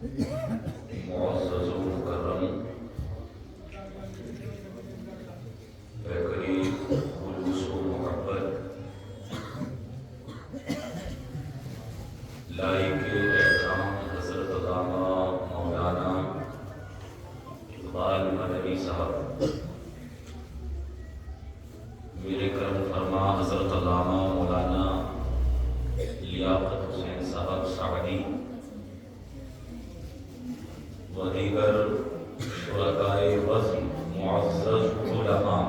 معزز و مکرم بقریب خلوص و محبت لائق احترام حضرت علامہ مولانا اقبال مدنی صاحب، میرے کرم فرما حضرت علامہ مولانا لیاقت حسین صاحب سعدی و دیگر شرکائے بزم، معزز علماء،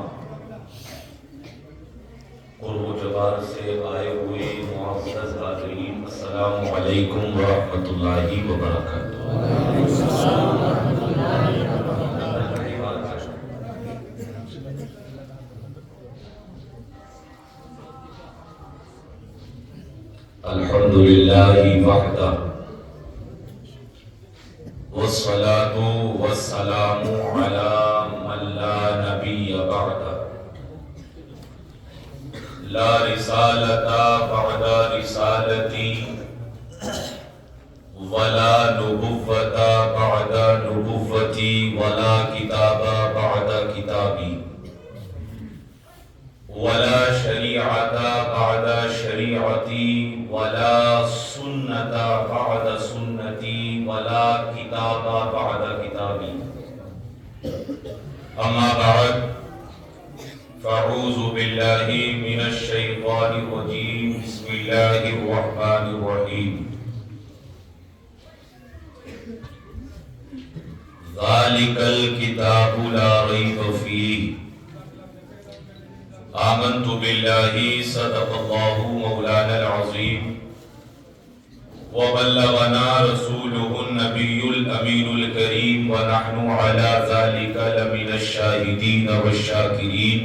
قرب و جوار سے آئے ہوئے معزز حاضرین، السلام علیکم ورحمۃ اللہ وبرکاتہ۔ الحمد للہ وحدہ والصلاة والسلام علی من لا نبی بعدہ، لا رسالة بعد رسالتی ولا نبوة بعد نبوتی ولا کتاب بعد کتابی ولا شریعة بعد شریعتی ولا سنة بعد سنتی ولا کتاب بعد کتابی، اما بعد فاعوذ باللہ من الشیطان الرجیم، بسم اللہ الرحمن الرحیم۔ ذالک الکتاب لا ریب فیہ، آمنت باللہ صدق اللہ مولانا العظیم، وبلغنا رسوله النبی الامین الکریم، ونحن على ذلك لمن الشاہدین والشاکرین،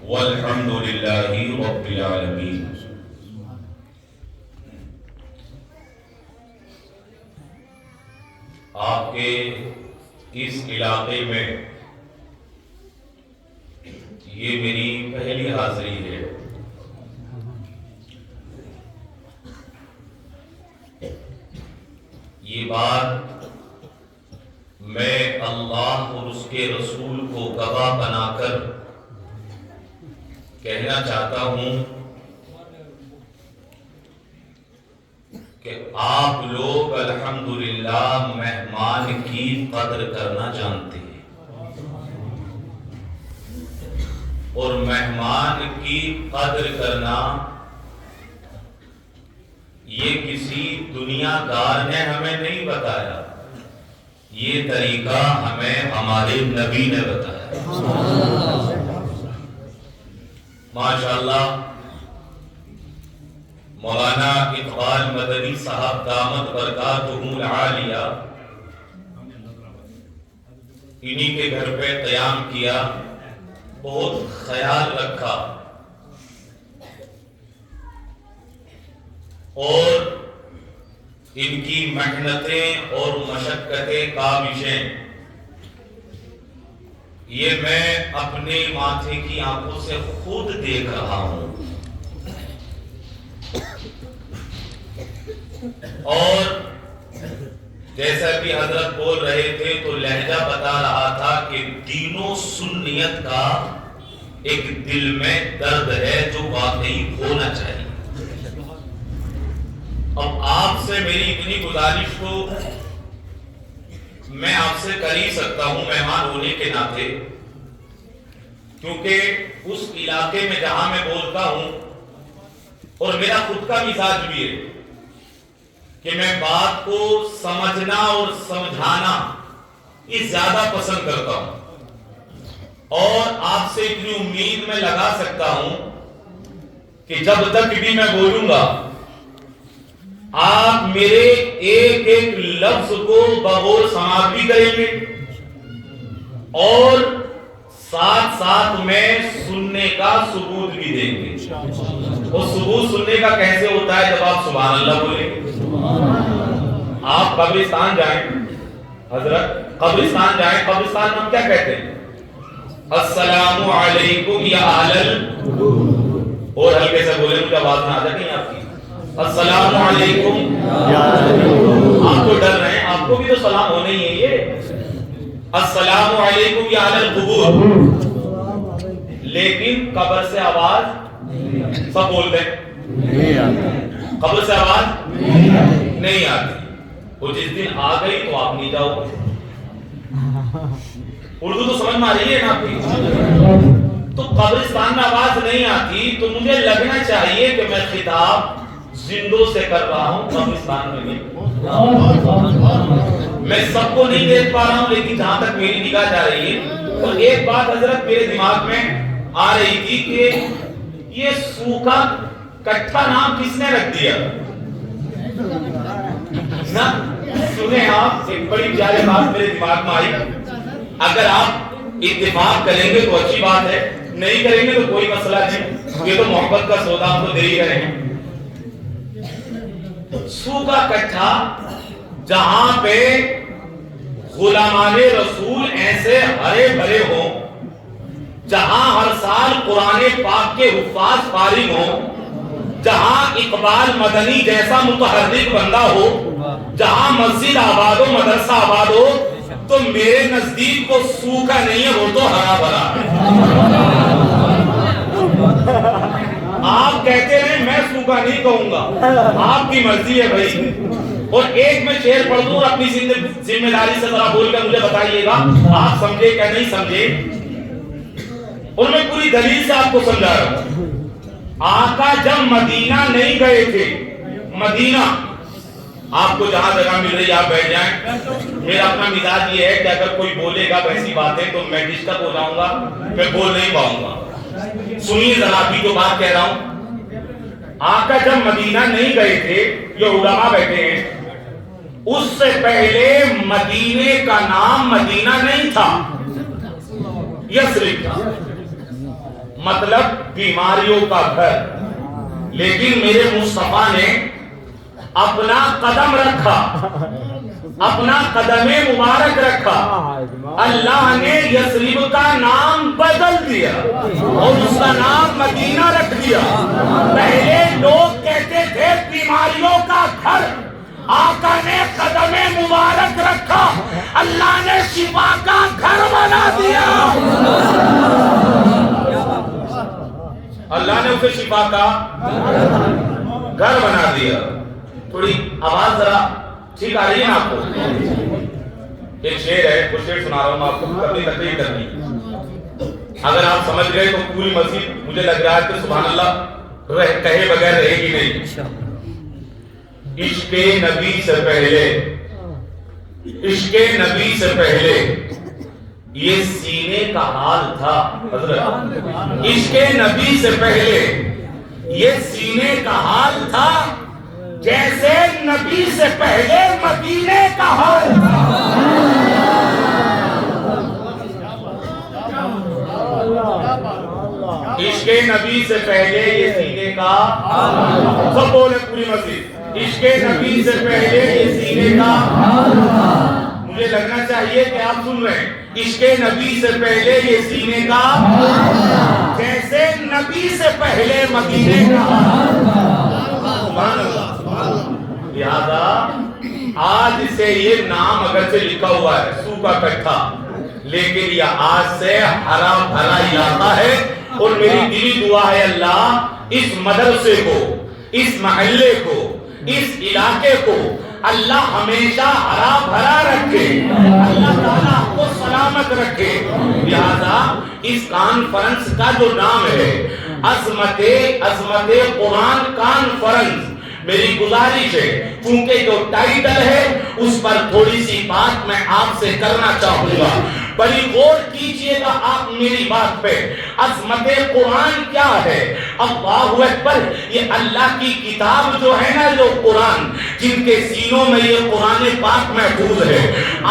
والحمد للہ رب العالمین۔ آپ کے اس علاقے میں یہ میری پہلی حاضری ہے۔ یہ بات میں اللہ اور اس کے رسول کو گواہ بنا کر کہنا چاہتا ہوں کہ آپ لوگ الحمدللہ مہمان کی قدر کرنا جانتے ہیں، اور مہمان کی قدر کرنا یہ کسی دنیا دار نے ہمیں نہیں بتایا، یہ طریقہ ہمیں ہمارے نبی نے بتایا۔ ماشاءاللہ مولانا اقبال مدنی صاحب دامت برکاتہم العالیہ انہی کے گھر پہ قیام کیا، بہت خیال رکھا، اور ان کی محنتیں اور مشقتیں کاوشیں یہ میں اپنے ماتھے کی آنکھوں سے خود دیکھ رہا ہوں، اور جیسا کہ حضرت بول رہے تھے تو لہجہ بتا رہا تھا کہ دین و سنیت کا ایک دل میں درد ہے جو واقعی ہونا چاہیے۔ اب آپ سے میری اتنی گزارش تو میں آپ سے کر ہی سکتا ہوں مہمان ہونے کے ناطے، کیونکہ اس علاقے میں جہاں میں بولتا ہوں، اور میرا خود کا مزاج بھی ہے کہ میں بات کو سمجھنا اور سمجھانا یہ زیادہ پسند کرتا ہوں، اور آپ سے اتنی امید میں لگا سکتا ہوں کہ جب تک بھی میں بولوں گا آپ میرے ایک ایک لفظ کو بغور سماعت بھی کریں گے، اور ساتھ ساتھ میں سننے کا ثبوت بھی دیں گے۔ اور ثبوت سننے کا کیسے ہوتا ہے؟ جب آپ سبحان اللہ بولیں گے۔ آپ قبرستان جائیں حضرت، قبرستان جائیں، قبرستان میں ہم کیا کہتے ہیں؟ السلام علیکم یا اہل، اور ہلکے سے بولیں، مجھے آواز نہ آ جائے آپ کی، السلام علیکم۔ آپ تو ڈر رہے ہیں، کو بھی تو سلام ہونا ہی ہے یہ السلام علیکم یا اہل القبور، لیکن قبر سے آواز سب بولتے ہیں، قبر سے آواز نہیں آتی، وہ جس دن آ گئی تو آپ نہیں جاؤ گے۔ اردو تو سمجھ میں آ رہی ہے نا آپ کی؟ تو قبرستان میں آواز نہیں آتی تو مجھے لگنا چاہیے کہ میں خطاب زندوں سے کر رہا ہوں، قبرستان میں نہیں۔ میں سب کو نہیں دیکھ پا رہا ہوں، لیکن جہاں تک میری نگاہ جا رہی ہے تو ایک بات حضرت میرے دماغ میں آ رہی تھی کہ یہ سوکھا کٹھا نام کس نے رکھ دیا؟ نہ سنیں آپ، ایک بڑی پیاری بات میرے دماغ میں آئی، اگر آپ اتفاق کریں گے تو اچھی بات ہے، نہیں کریں گے تو کوئی مسئلہ نہیں، یہ تو محبت کا سودا ہم تو دے ہی رہے ہیں۔ سوکھا کٹھا جہاں پہ غلامان رسول ایسے ہرے بھرے ہوں، جہاں ہر سال قرآن پاک کے حفاظ فارغ ہوں، جہاں اقبال مدنی جیسا متحرک بندہ ہو، جہاں مسجد آباد ہو، مدرسہ آباد ہو، تو میرے نزدیک وہ سوکھا نہیں ہے، وہ تو ہرا بھرا ہے۔ آپ کہتے ہیں میں سوکھا نہیں کہوں گا، آپ کی مرضی ہے بھائی۔ اور ایک میں شعر پڑھ دوں اور اپنی ذمہ داری سے ذرا بول کر مجھے بتائیے گا آپ سمجھے کیا نہیں سمجھے، اور میں پوری دلیل سے آپ کو سمجھا رہا ہوں۔ آقا جب مدینہ نہیں گئے تھے، مدینہ آپ کو جہاں جگہ مل رہی آپ بیٹھ جائیں، میرا اپنا مزاج یہ ہے کہ اگر کوئی بولے گا ویسی باتیں تو میں ڈسٹرب ہو جاؤں گا، میں بول نہیں پاؤں گا۔ سنیے ذرا ابھی جو بات کہہ رہا ہوں، آقا جب مدینہ نہیں گئے تھے، یہ علماء بیٹھے ہیں، اس سے پہلے مدینے کا نام مدینہ نہیں تھا، یثرب تھا، مطلب بیماریوں کا گھر۔ لیکن میرے مصطفیٰ نے اپنا قدم رکھا، اپنا قدم مبارک رکھا، اللہ نے یثرب کا نام بدل دیا اور اس کا نام مدینہ رکھ دیا۔ پہلے لوگ کہتے تھے بیماریوں کا گھر، آقا نے قدم مبارک رکھا، اللہ نے شفا کا گھر بنا دیا، اللہ نے اسے شفا کا گھر بنا دیا۔ تھوڑی آواز ذرا ٹھیک آ رہی ہے نا آپ کو؟ ایک شعر ہے، وہ شعر سنا رہا ہوں آپ کو، اپنی تقریر کرنی، اگر آپ سمجھ گئے تو پوری مسجد مجھے لگ رہا ہے کہ سبحان اللہ کہے بغیر رہے گی نہیں۔ عشق نبی سے پہلے، عشق نبی سے پہلے یہ سینے کا حال تھا حضرت، عشق نبی سے پہلے یہ سینے کا حال تھا، جیسے نبی سے پہلے مدینے کا حال تھا۔ عشق نبی سے پہلے یہ سینے کا، سب بولے پوری مسجد، عشق نبی سے پہلے یہ سینے کا، مجھے لگنا چاہیے کہ آپ سن رہے ہیں، عشق نبی سے پہلے یہ سینے کا، جیسے نبی سے پہلے مدینے کا۔ لہذا آج سے یہ نام اگر سے لکھا ہوا ہے سوکھا کٹھا، لیکن یہ آج سے ہرا بھرا علاقہ ہے، اور میری دلی دعا ہے اللہ اس مدرسے کو، اس محلے کو، اس علاقے کو اللہ ہمیشہ ہرا بھرا رکھے، اللہ تعالیٰ کو سلامت رکھے۔ لہذا اس کانفرنس کا جو نام ہے عظمت قرآن کانفرنس، میری گزارش ہے چونکہ جو ٹائٹل ہے اس پر تھوڑی سی بات میں آپ سے کرنا چاہوں گا، بڑی غور کیجئے گا آپ میری بات پہ۔ عظمت قرآن کیا ہے؟ اللہ اکبر، یہ اللہ کی کتاب جو ہے نا، جو قرآن، جن کے سینوں میں یہ قرآن پاک محفوظ ہے،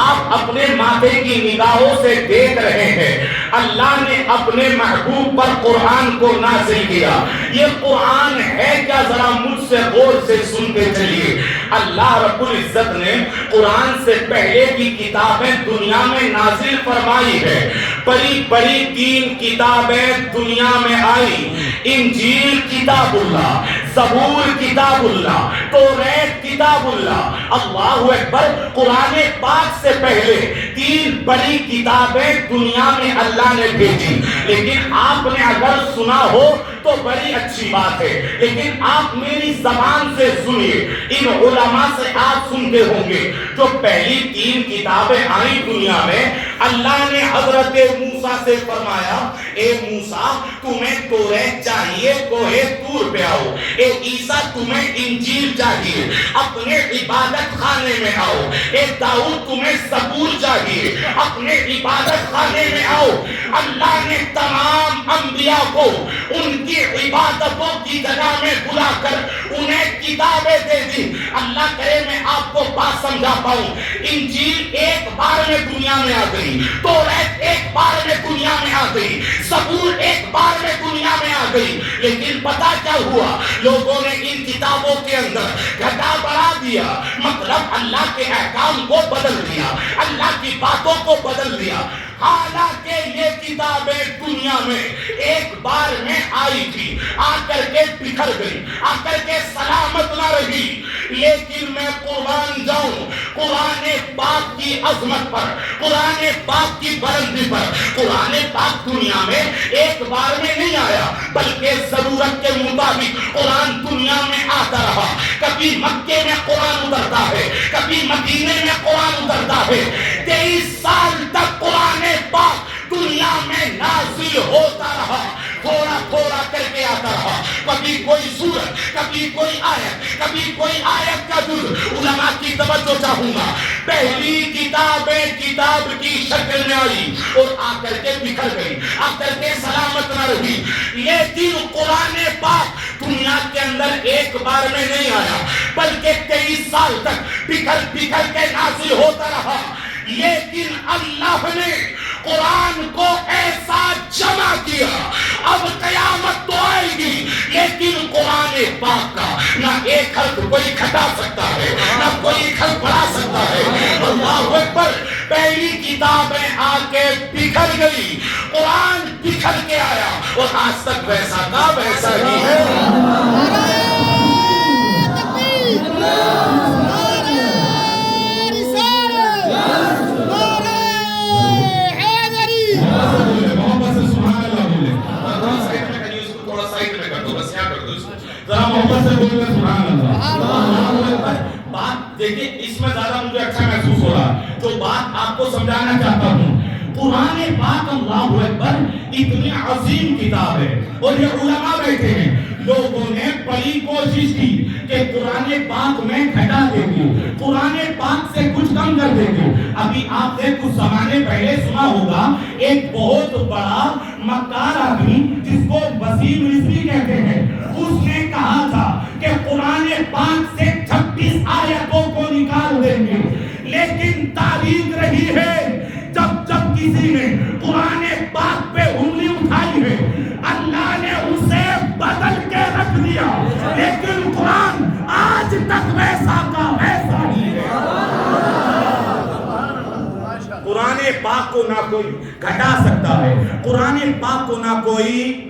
آپ اپنے ماتھے کی نگاہوں سے دیکھ رہے ہیں، اللہ نے اپنے محبوب پر قرآن کو نازل کیا۔ یہ قرآن ہے کیا؟ ذرا مجھ سے غور سے سن کے چلیے۔ اللہ رب العزت نے قرآن سے پہلے کی کتابیں دنیا میں نازل فرمائی ہے، بڑی بڑی 3 کتابیں دنیا میں آئی، انجیل کتاب اللہ، زبور کتاب اللہ، توریت کتاب اللہ۔ اللہ اکبر۔ قرآن پاک سے پہلے 3 بڑی کتابیں دنیا میں اللہ نے بھیجی، لیکن آپ نے اگر سنا ہو تو بڑی اچھی بات ہے، لیکن آپ میری زبان سے سنیے، ان علماء سے آپ سنتے ہوں گے جو پہلی 3 کتابیں آئیں دنیا میں، اللہ نے حضرت موسیٰ سے فرمایا اے موسیٰ تمہیں توریت چاہیے کوہ طور پہ آؤ، اے عیسیٰ تمہیں انجیل چاہیے اپنے عبادت خانے میں آؤ، اے داؤد تمہیں زبور چاہیے اپنے عبادت خانے میں آؤ۔ اللہ نے تمام انبیاء کو ان کی عبادتوں کی جگہ میں بلا کر انہیں کتابیں دے دی۔ اللہ کرے میں آپ کو بات سمجھا پاؤں، انجیل ایک بار میں دنیا میں آ گئی، توریت ایک بار میں دنیا میں آ گئی، زبور ایک بار میں دنیا میں آ گئی، لیکن پتہ کیا ہوا؟ لوگوں نے ان کتابوں کے اندر گھٹا بڑھا دیا، مطلب اللہ کے احکام کو بدل دیا، اللہ کی باتوں کو بدل دیا۔ حالانکہ یہ کتابیں دنیا میں ایک بار میں آئی تھی، آ کر کے بکھر گئی، آ کر کے سلامت نہ رہی، لیکن میں قربان جاؤں قرآن پاک کی عظمت پر، قرآن پاک کی بلندی پر۔ قرآن پاک دنیا میں ایک بار میں نہیں آیا، بلکہ ضرورت کے مطابق قرآن دنیا میں آتا رہا۔ کبھی مکے میں قرآن اترتا ہے، کبھی مدینے میں قرآن اترتا ہے۔ 23 سال تک قرآن پاک دنیا میں نازل ہوتا رہا، تھوڑا تھوڑا کر کے آتا رہا، کبھی کوئی سورت، کبھی کوئی آیت، کبھی کوئی آیت کا جز۔ علماء کی توجہ چاہوں گا، پہلی کتابیں کتاب کی شکل میں آئی اور آ کر کے بکھر گئی، آ کر کے سلامت نہ رہی، لیکن قرآن پاک دنیا کے اندر ایک بار میں نہیں آیا، بلکہ 23 سال تک بکھر بکھر کے نازل ہوتا رہا۔ لیکن اللہ نے قرآن کو ایسا جمع کیا، اب قیامت تو آئے گی لیکن قرآن پاک کا نہ ایک حرف کوئی گھٹا سکتا ہے، نہ کوئی حرف بڑھا سکتا ہے۔ اللہ اکبر۔ پہلی کتابیں آ کے بکھر گئی، قرآن بکھر کے آیا اور آج تک ویسا کا ویسا ہی ہے۔ بات دیکھیں، اس میں زیادہ مجھے اچھا محسوس ہو رہا، جو بات آپ کو سمجھانا چاہتا ہوں، قرآن پاک اللہ اکبر اتنی عظیم کتاب ہے، اور یہ علماء بیٹھے ہیں، لوگوں نے بڑی کوشش کی کہ قرآن پاک میں گھٹا دے دیں، قرآن پاک سے کچھ کم کر دے دیں۔ ابھی آپ نے کچھ زمانے پہلے سنا ہوگا، ایک بہت بڑا مکار آدمی جس کو وسیم رضوی کہتے ہیں، اس نے کہا تھا کہ قرآن پاک سے 26 آیتوں کو نکال دیں گے، لیکن تاریخ رہی ہے جب جب کسی نے قرآن پاک پہ انگلی اٹھائی ہے اللہ نے اسے بدل کے رکھ دیا، لیکن قرآن آج تک ویسا کا ویسا ہی ہے۔ قرآن پاک کو نہ کوئی گھٹا سکتا ہے، قرآن پاک کو نہ کوئی،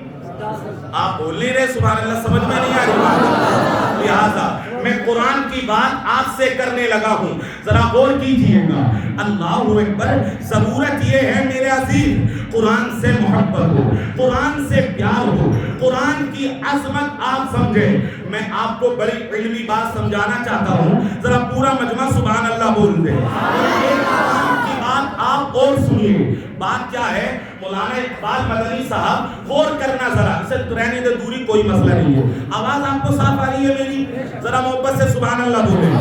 آپ بول نہیں رہے سبحان اللہ، سمجھ میں نہیں آ رہی، لہذا میں قرآن کی بات آپ سے کرنے لگا ہوں، ذرا غور کیجئے گا۔ اللہ اکبر۔ ضرورت یہ ہے میرے عزیز قرآن سے محبت ہو، قرآن سے پیار ہو، قرآن کی عظمت آپ سمجھیں۔ میں آپ کو بڑی علمی بات سمجھانا چاہتا ہوں، ذرا پورا مجمع سبحان اللہ بول دے۔ آپ اور سنیے بات کیا ہے۔ مولانا اقبال مدنی صاحب غور کرنا ذرا، اسے رہنے دے، دوری کوئی مسئلہ نہیں ہے۔ آواز آپ کو صاف آ رہی ہے میری؟ ذرا محبت سے سبحان اللہ بولیں۔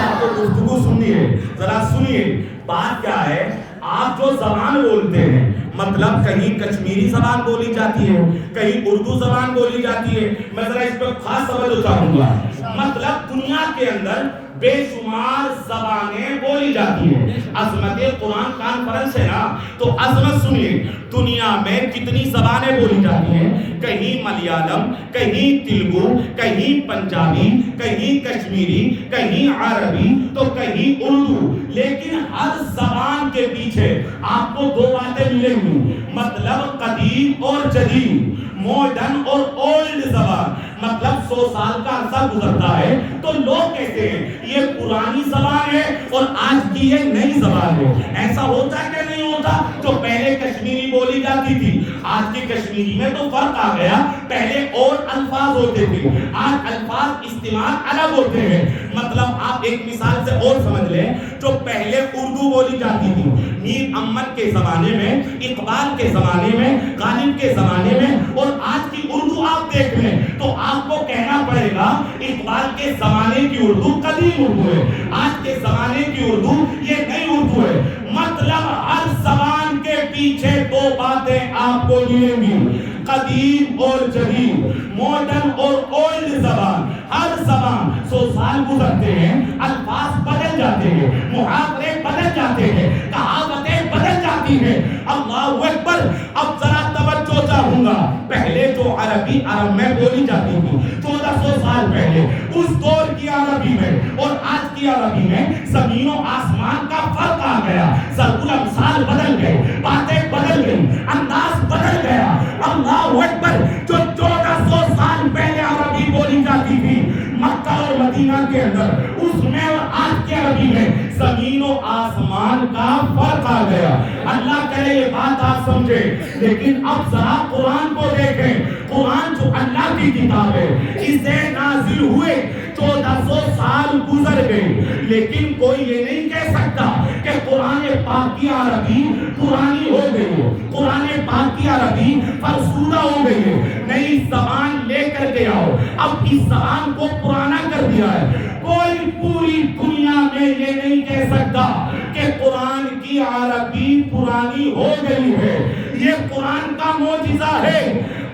آپ کو گفتگو سنیے، ذرا سنیے بات کیا ہے۔ آپ جو زبان بولتے ہیں، مطلب کہیں کشمیری زبان بولی جاتی ہے، کہیں اردو زبان بولی جاتی ہے، میں ذرا اس پر خاص توجہ چاہوں گا۔ مطلب دنیا کے اندر بے شمار زبانیں بولی جاتی ہیں۔ عظمت قرآن کانفرنس ہے نا، تو عظمت سنیے، دنیا میں کتنی زبانیں بولی جاتی ہیں، کہیں ملیالم، کہیں تیلگو، کہیں پنجابی، کہیں کشمیری، کہیں عربی، تو کہیں اردو، لیکن ہر زبان کے پیچھے آپ کو 2 باتیں ملیں گی، مطلب قدیم اور جدید، ماڈرن اور اولڈ زبان۔ مطلب 100 سال کا عرصہ گزرتا ہے تو لوگ کہتے ہیں یہ پرانی زبان ہے اور آج کی یہ نئی زبان ہے. ایسا ہوتا ہے کہ نہیں ہوتا؟ جو پہلے کشمیری بولی جاتی تھی آج کی کشمیری میں تو فرق آ گیا. پہلے اور الفاظ ہوتے تھے, آج الفاظ استعمال الگ ہوتے ہیں. مطلب آپ ایک مثال سے اور سمجھ لیں, جو پہلے اردو بولی جاتی تھی میر امن کے زمانے میں, اقبال کے زمانے میں, غالب کے زمانے میں, اور آج کی اردو آپ دیکھ لیں تو آپ کو کہنا پڑے گا اقبال کے زمانے کی اردو قدیم اردو ہے, آج کے زمانے کی اردو یہ نئی اردو ہے. مطلب ہر زبان کے پیچھے دو باتیں آپ کو ملیں گی, قدیم اور جدید, ماڈرن اور اولڈ زبان. ہر زبان 100 سال گزرتے ہیں, الفاظ بدل جاتے ہیں, محاورے بدل جاتے ہیں, کہاوتیں بدل جاتی ہیں. اللہ اکبر. اب ذرا توجہ چاہوں گا, پہلے جو عربی عرب میں بولی جاتی تھی 1400 سال پہلے, اس دور کی عربی میں اور آج کی عربی میں زمین و آسمان کا فرق آ گیا. ضرب الامثال بدل گئے, باتیں بدل گئی, انداز بدل گیا. اللہ اکبر. جو 1400 سال پہلے عربی بولی جاتی تھی مکہ اور مدینہ کے اندر, اس میں اور آج کی عربی میں زمین و آسمان کا فرق آ گیا. اللہ کرے یہ بات آپ سمجھے. لیکن اب ذرا قرآن کو دیکھیں. قرآن جو اللہ کی کتاب ہے, اسے نازل ہوئے 1400 سال گزر گئے, لیکن کوئی یہ نہیں کہہ سکتا کہ قرآن پاک کی عربی پرانی ہو گئی ہے, قرآن پاک کی عربی فرسودہ ہو گئی ہے. نئی زبان لے کر کے آؤ, اب اس زبان کو پرانا کر دیا ہے. کوئی پوری دنیا میں یہ نہیں کہہ سکتا کہ قرآن کی عربی پرانی ہو گئی ہے. یہ قرآن کا معجزہ ہے.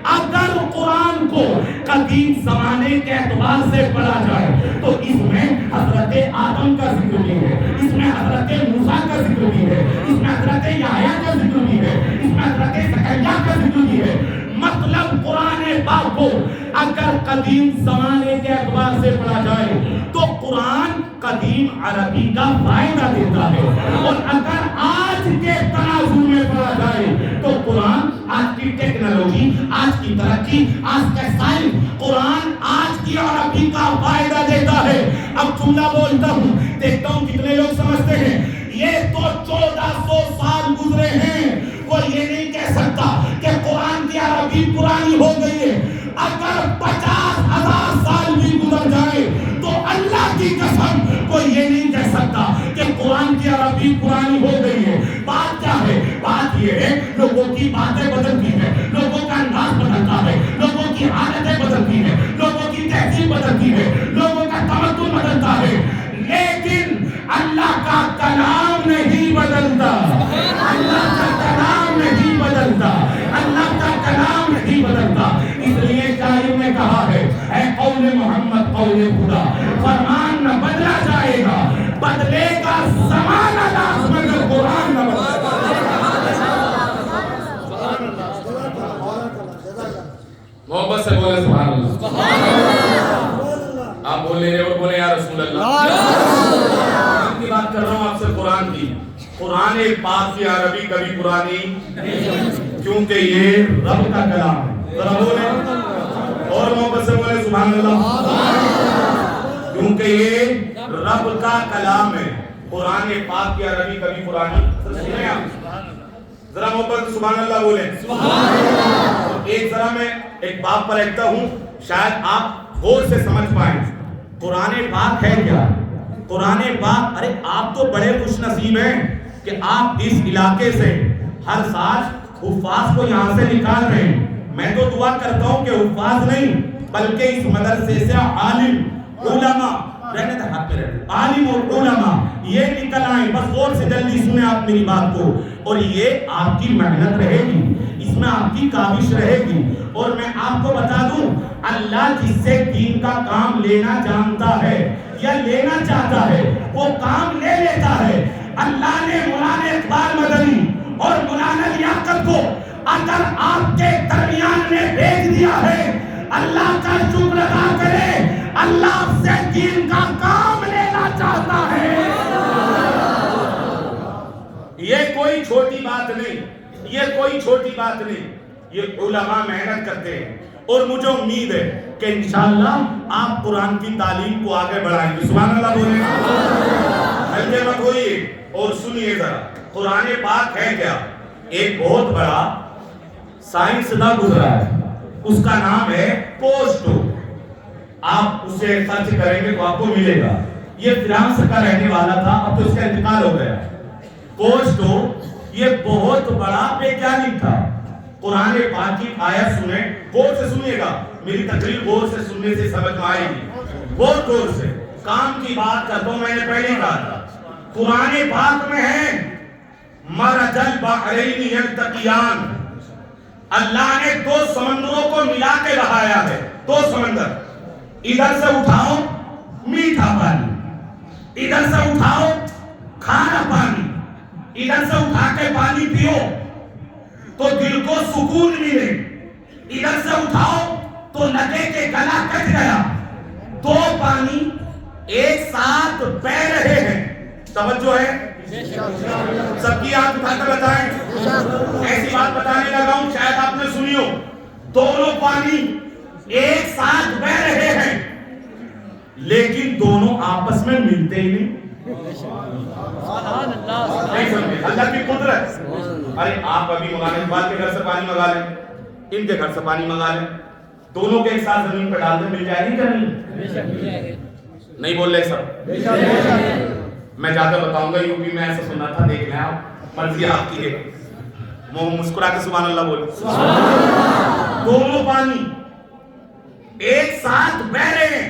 اگر قرآن کو قدیم زمانے کے اعتبار سے پڑھا جائے تو اس میں حضرت آدم کا ذکر بھی ہے, اس میں حضرت موسیٰ کا ذکر بھی ہے, اس میں حضرت یحییٰ کا ذکر بھی ہے, اس میں حضرت زکریا کا ذکر بھی ہے. مطلب قرآن پاک کو اگر قدیم زمانے کے اعتبار سے پڑھا جائے تو قرآن قدیم عربی کا فائدہ دیتا ہے, اور اگر آج کے تناظر میں پڑھا جائے تو قرآن آج کی ٹیکنالوجی, آج کی ترقی, آج کا سائنس, قرآن آج کی عربی کا فائدہ دیتا ہے. اب جملہ بولتا ہوں, دیکھتا ہوں کتنے لوگ سمجھتے ہیں. یہ تو 1400 سال گزرے ہیں, کوئی یہ نہیں کہہ سکتا کہ قرآن کی عربی پرانی ہو گئی ہے. اگر 50,000 سال بھی گزر جائے تو اللہ کی قسم کوئی یہ نہیں کہہ سکتا کہ قرآن کی عربی پرانی ہو گئی ہے. بات کیا ہے؟ بات یہ ہے لوگوں کی باتیں بدلتی ہیں, لوگوں کا انداز بدلتا ہے, لوگوں کی حالتیں بدلتی ہیں, لوگوں کی تہذیب بدلتی ہے, لوگوں کا تمدن بدلتا ہے, لیکن اللہ کا کلام نہیں بدلتا. اللہ کا کلام نہیں بدلتا. اللہ کا کلام نہیں بدلتا. اس لیے شاعر نے کہا ہے, اے قول محمد قول خدا, فرمان نہ بدلا جائے گا, بدلے گا زمانہ لاز مگر قرآن نہ بدلے گا. محبت سے بولے سبحان اللہ. آپ بولے اور بولے یا رسول اللہ. قرآن کی بات کر رہا ہوں آپ سے, قرآن کی. قرآن پاک کی عربی کبھی پرانی کیونکہ یہ رب کا کلام ہے. ذرا بولے اور محبت سے بولے سبحان اللہ. کیونکہ یہ رب کا کلام ہے. قرآن پاک کی عربی کبھی پرانی. ذرا محبت سبحان اللہ بولے. ایک ذرا میں ایک بات پر رکھتا ہوں, شاید آپ غور سے سمجھ پائیں. قرآن پاک ہے کیا؟ قرآن پاک, ارے آپ تو بڑے خوش نصیب ہیں کہ آپ اس علاقے سے ہر سال حفاظ کو یہاں سے نکال رہے ہیں. میں تو دعا کرتا ہوں کہ حفاظ نہیں بلکہ اس مدرسے سے عالم, علماء, عالم اور علماء یہ نکل آئیں. بس غور سے جلدی سنیں آپ میری بات کو, اور یہ آپ کی محنت رہے گی, اس میں آپ کی کاوش رہے گی. اور میں آپ کو بتا دوں, اللہ جس سے دین کا کام لینا جانتا ہے یا لینا چاہتا ہے وہ کام لے لیتا ہے. اللہ نے مولانا اقبال مدنی اور مولانا لیاقت کو اگر آپ کے درمیان میں بھیج دیا ہے, اللہ کا شکر ادا کرے, اللہ آپ سے دین کا کام لینا چاہتا ہے. یہ کوئی چھوٹی بات نہیں, یہ کوئی چھوٹی بات نہیں. یہ علماء محنت کرتے ہیں, اور مجھے امید ہے کہ انشاءاللہ آپ قرآن کی تعلیم کو آگے بڑھائیں گے. سبحان اللہ بولیں. ہلکے مت ہوئیے اور سنیے ذرا قرآن پاک ہے کیا. ایک بہت بڑا سائنسداں گزرا ہے, اس کا نام ہے کوسٹو. آپ اسے سرچ کریں گے تو آپ کو ملے گا. یہ فرانس کا رہنے والا تھا, اب تو اس کا انتقال ہو گیا. کوسٹو یہ بہت بڑا ویگیانک تھا. قرآن پاک کی آیت سنیں, غور سے سنیے گا, میری تقریر غور سے سننے سے سمجھ میں آئے گی. بہت غور سے کام کی بات کرتا ہوں. میں نے پہلے کہا تھا قرآن پاک میں ہے مرج البحرین یلتقیان. اللہ نے دو سمندروں کو ملا کے بہایا ہے. دو سمندر, ادھر سے اٹھاؤ میٹھا پانی, ادھر سے اٹھاؤ کھارا پانی. ادھر سے اٹھا کے پانی پیو تو دل کو سکون ملے, ادھر سے اٹھاؤ تو لگے کہ گلا کٹ گیا. دو پانی ایک ساتھ بہ رہے ہیں. توجہ ہے, سب کی آنکھ اٹھا کر بتائیں. ایسی بات بتانے لگا ہوں شاید آپ نے سنی ہو. دونوں پانی ایک ساتھ بہ رہے ہیں لیکن دونوں آپس میں ملتے ہی نہیں. نہیں سمجھے اللہ کی قدرت. ارے آپ ابھی منگا لیں, بال کے گھر سے پانی منگا لیں, ان کے گھر سے پانی منگا لیں, دونوں کے ایک ساتھ زمین پہ ڈال دیں, مل جائے گی کیا نہیں؟ نہیں بول رہے سب. میں جا کر بتاؤں گا یوپی میں ایسا سنا تھا, دیکھ لیں آپ, مرضی آپ کی ہے. مسکرا کے سبحان اللہ بولے. دونوں پانی ایک ساتھ بہ رہے ہیں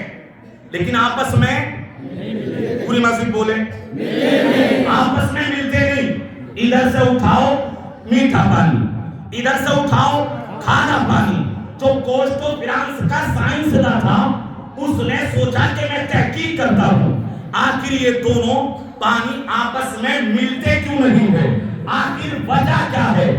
لیکن آپس میں, پوری مسجد بولے, آپس میں ملتے نہیں. ادھر سے اٹھاؤ میٹھا پانی, ادھر سے اٹھاؤ کھارا پانی. جو کوسٹو فرانس کا سائنسداں تھا اس نے سوچا کہ میں تحقیق کرتا ہوں آخر یہ دونوں پانی آپس میں ملتے کیوں نہیں ہے, آخر وجہ کیا ہے,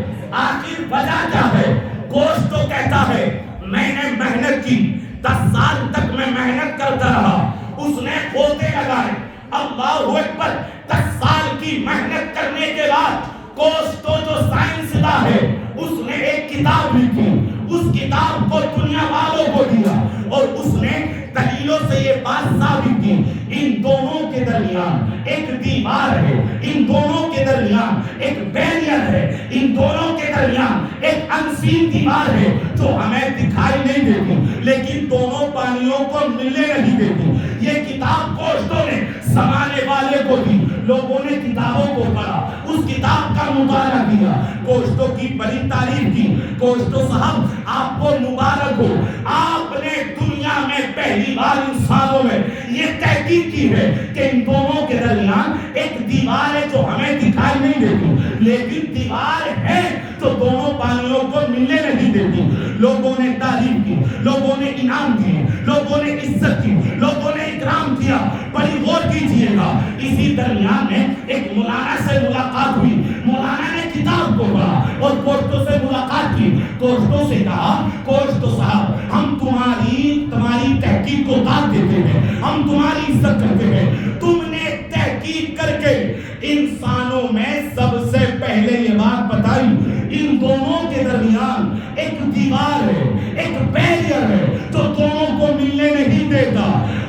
آخر وجہ کیا ہے. کوسٹو کہتا ہے میں نے محنت کی, 10 سال تک میں محنت کرتا رہا. اس نے کھوتے لگائے, اللہ اکبر. 10 سال کی محنت کرنے کے بعد کوسٹو جو سائنسداں ہے اس نے ایک کتاب لکھی. اس کتاب کو دنیا والوں کو دیا اور اس نے دلیلوں سے یہ بات ثابت کی ان دونوں کے درمیان ایک دیوار ہے, ان دونوں کے درمیان ایک بیریئر ہے, ان دونوں کے درمیان ایک انسین دیوار ہے جو ہمیں دکھائی نہیں دیتی لیکن دونوں پانیوں کو ملنے نہیں دیتی. یہ کتاب کوسٹو نے زمانے والے کو دی, لوگوں نے کتابوں کو پڑھا, اس کتاب کا مطالعہ کیا, کوسٹو کی بڑی تعریف کی. کوسٹو صاحب آپ کو مبارک ہو, آپ نے دنیا میں پہلی بار انسانوں میں یہ تحقیق کی ہے کہ ان دونوں کے درمیان ایک دیوار ہے جو ہمیں دکھائی نہیں دیتی لیکن دیوار ہے تو دونوں پانیوں کو ملنے نہیں دیتی. لوگوں نے تعریف کی, لوگوں نے انعام دیے, لوگوں نے عزت کی, لوگوں نے اکرام کیا. بڑی غور کیجئے گا. اسی درمیان میں ایک مولانا سے ملاقات ہوئی, مولانا نے کتاب کو پڑھا اور کوسٹو سے ملاقات کی. کوسٹو سے کہا کوسٹو صاحب ہم تمہاری تحقیق کو داد دیتے ہیں, ہم تمہاری عزت کرتے ہیں. تم نے تحقیق کر کے انسانوں میں سب سے پہلے یہ بات بتائی ان دونوں کے درمیان ایک دیوار ہے, ایک بیریئر ہے جو دونوں کو ملنے نہیں دیتا.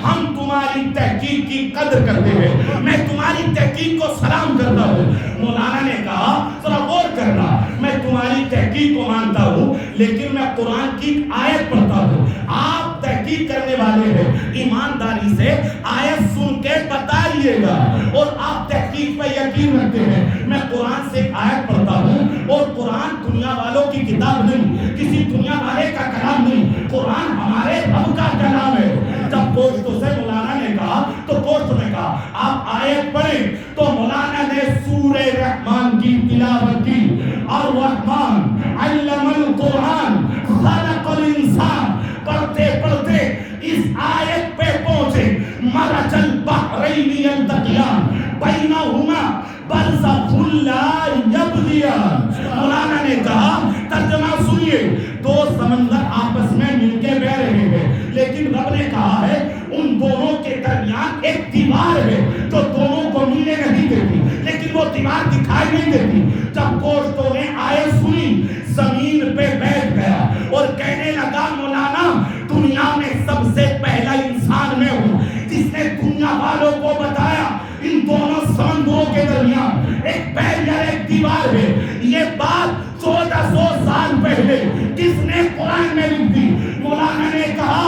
ہم تمہاری تحقیق کی قدر کرتے ہیں, میں تمہاری تحقیق کو سلام کرتا ہوں. مولانا نے کہا ذرا غور کرنا, میں تمہاری تحقیق کو مانتا ہوں لیکن میں قرآن کی آیت پڑھتا ہوں. آپ تحقیق کرنے والے ہیں, ایمانداری سے آیت سن کے بتائیے گا اور آپ تحقیق پہ یقین رکھتے ہیں. میں قرآن سے ایک آیت پڑھتا ہوں اور قرآن دنیا والوں کی کتاب نہیں, کسی دنیا والے کا کلام نہیں, قرآن ہمارے رب کا کلام ہے. جب کوسٹو سے مولانا نے کہا تو کوسٹو نے کہا آپ آیت پڑھیں, تو مولانا نے سورہ رحمان کی تلاوت کی. الرحمن علم القرآن خلق الانسان پڑھتے پڑھتے اس آیت پہ پہنچے مرج البحرین یلتقیان بینہما برزخ لا یبغیان. مولانا نے کہا ترجمہ سنیے, دو سمندر آپس میں مل کے بہ رہے ہیں لیکن رب نے کہا ہے ان دونوں کے درمیان ایک دیوار ہے جو دونوں کو ملنے نہیں دیتی لیکن وہ دیوار دکھائی نہیں دیتی. جب کوسٹو نے آیت سنی زمین پہ بیٹھ گیا اور کہنے لگا مولانا دنیا میں سب سے پہلا انسان میں ہوں جس نے دنیا والوں کو بتایا ان دونوں سمندروں کے درمیان ایک بیریئر ایک دیوار ہے. یہ بات 1400 سال پہلے کس نے قرآن میں لکھ دی؟ مولانا نے کہا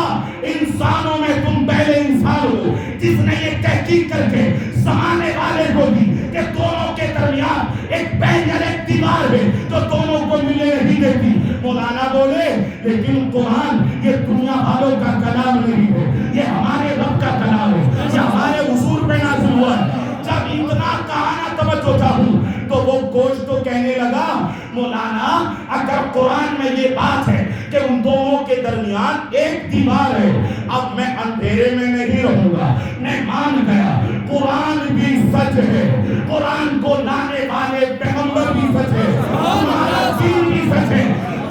انسانوں میں تم پہلے انسان ہو جس نے یہ تحقیق کر کے زمانے والے کو دی کہ دونوں کے درمیان ایک بیریئر ایک دیوار ہے جو دونوں کو ملے نہیں دیتی. مولانا بولے لیکن قرآن یہ دنیا والوں کا کلام نہیں ہے, یہ ہمارے رب کا کلام ہے, یہ ہمارے حضور پہ نازل ہوا ہے. جب اتنا کہانا توجہ چاہوں تو وہ گوشت تو کہنے لگا مولانا اگر قرآن میں یہ بات ہے کہ ان دونوں کے درمیان ایک دیوار ہے, اب میں اندھیرے میں نہیں رہوں گا. میں مان گیا قرآن بھی سچ ہے, قرآن کو لانے والے پیغمبر بھی سچ ہے, ہمارا دین بھی سچ ہے.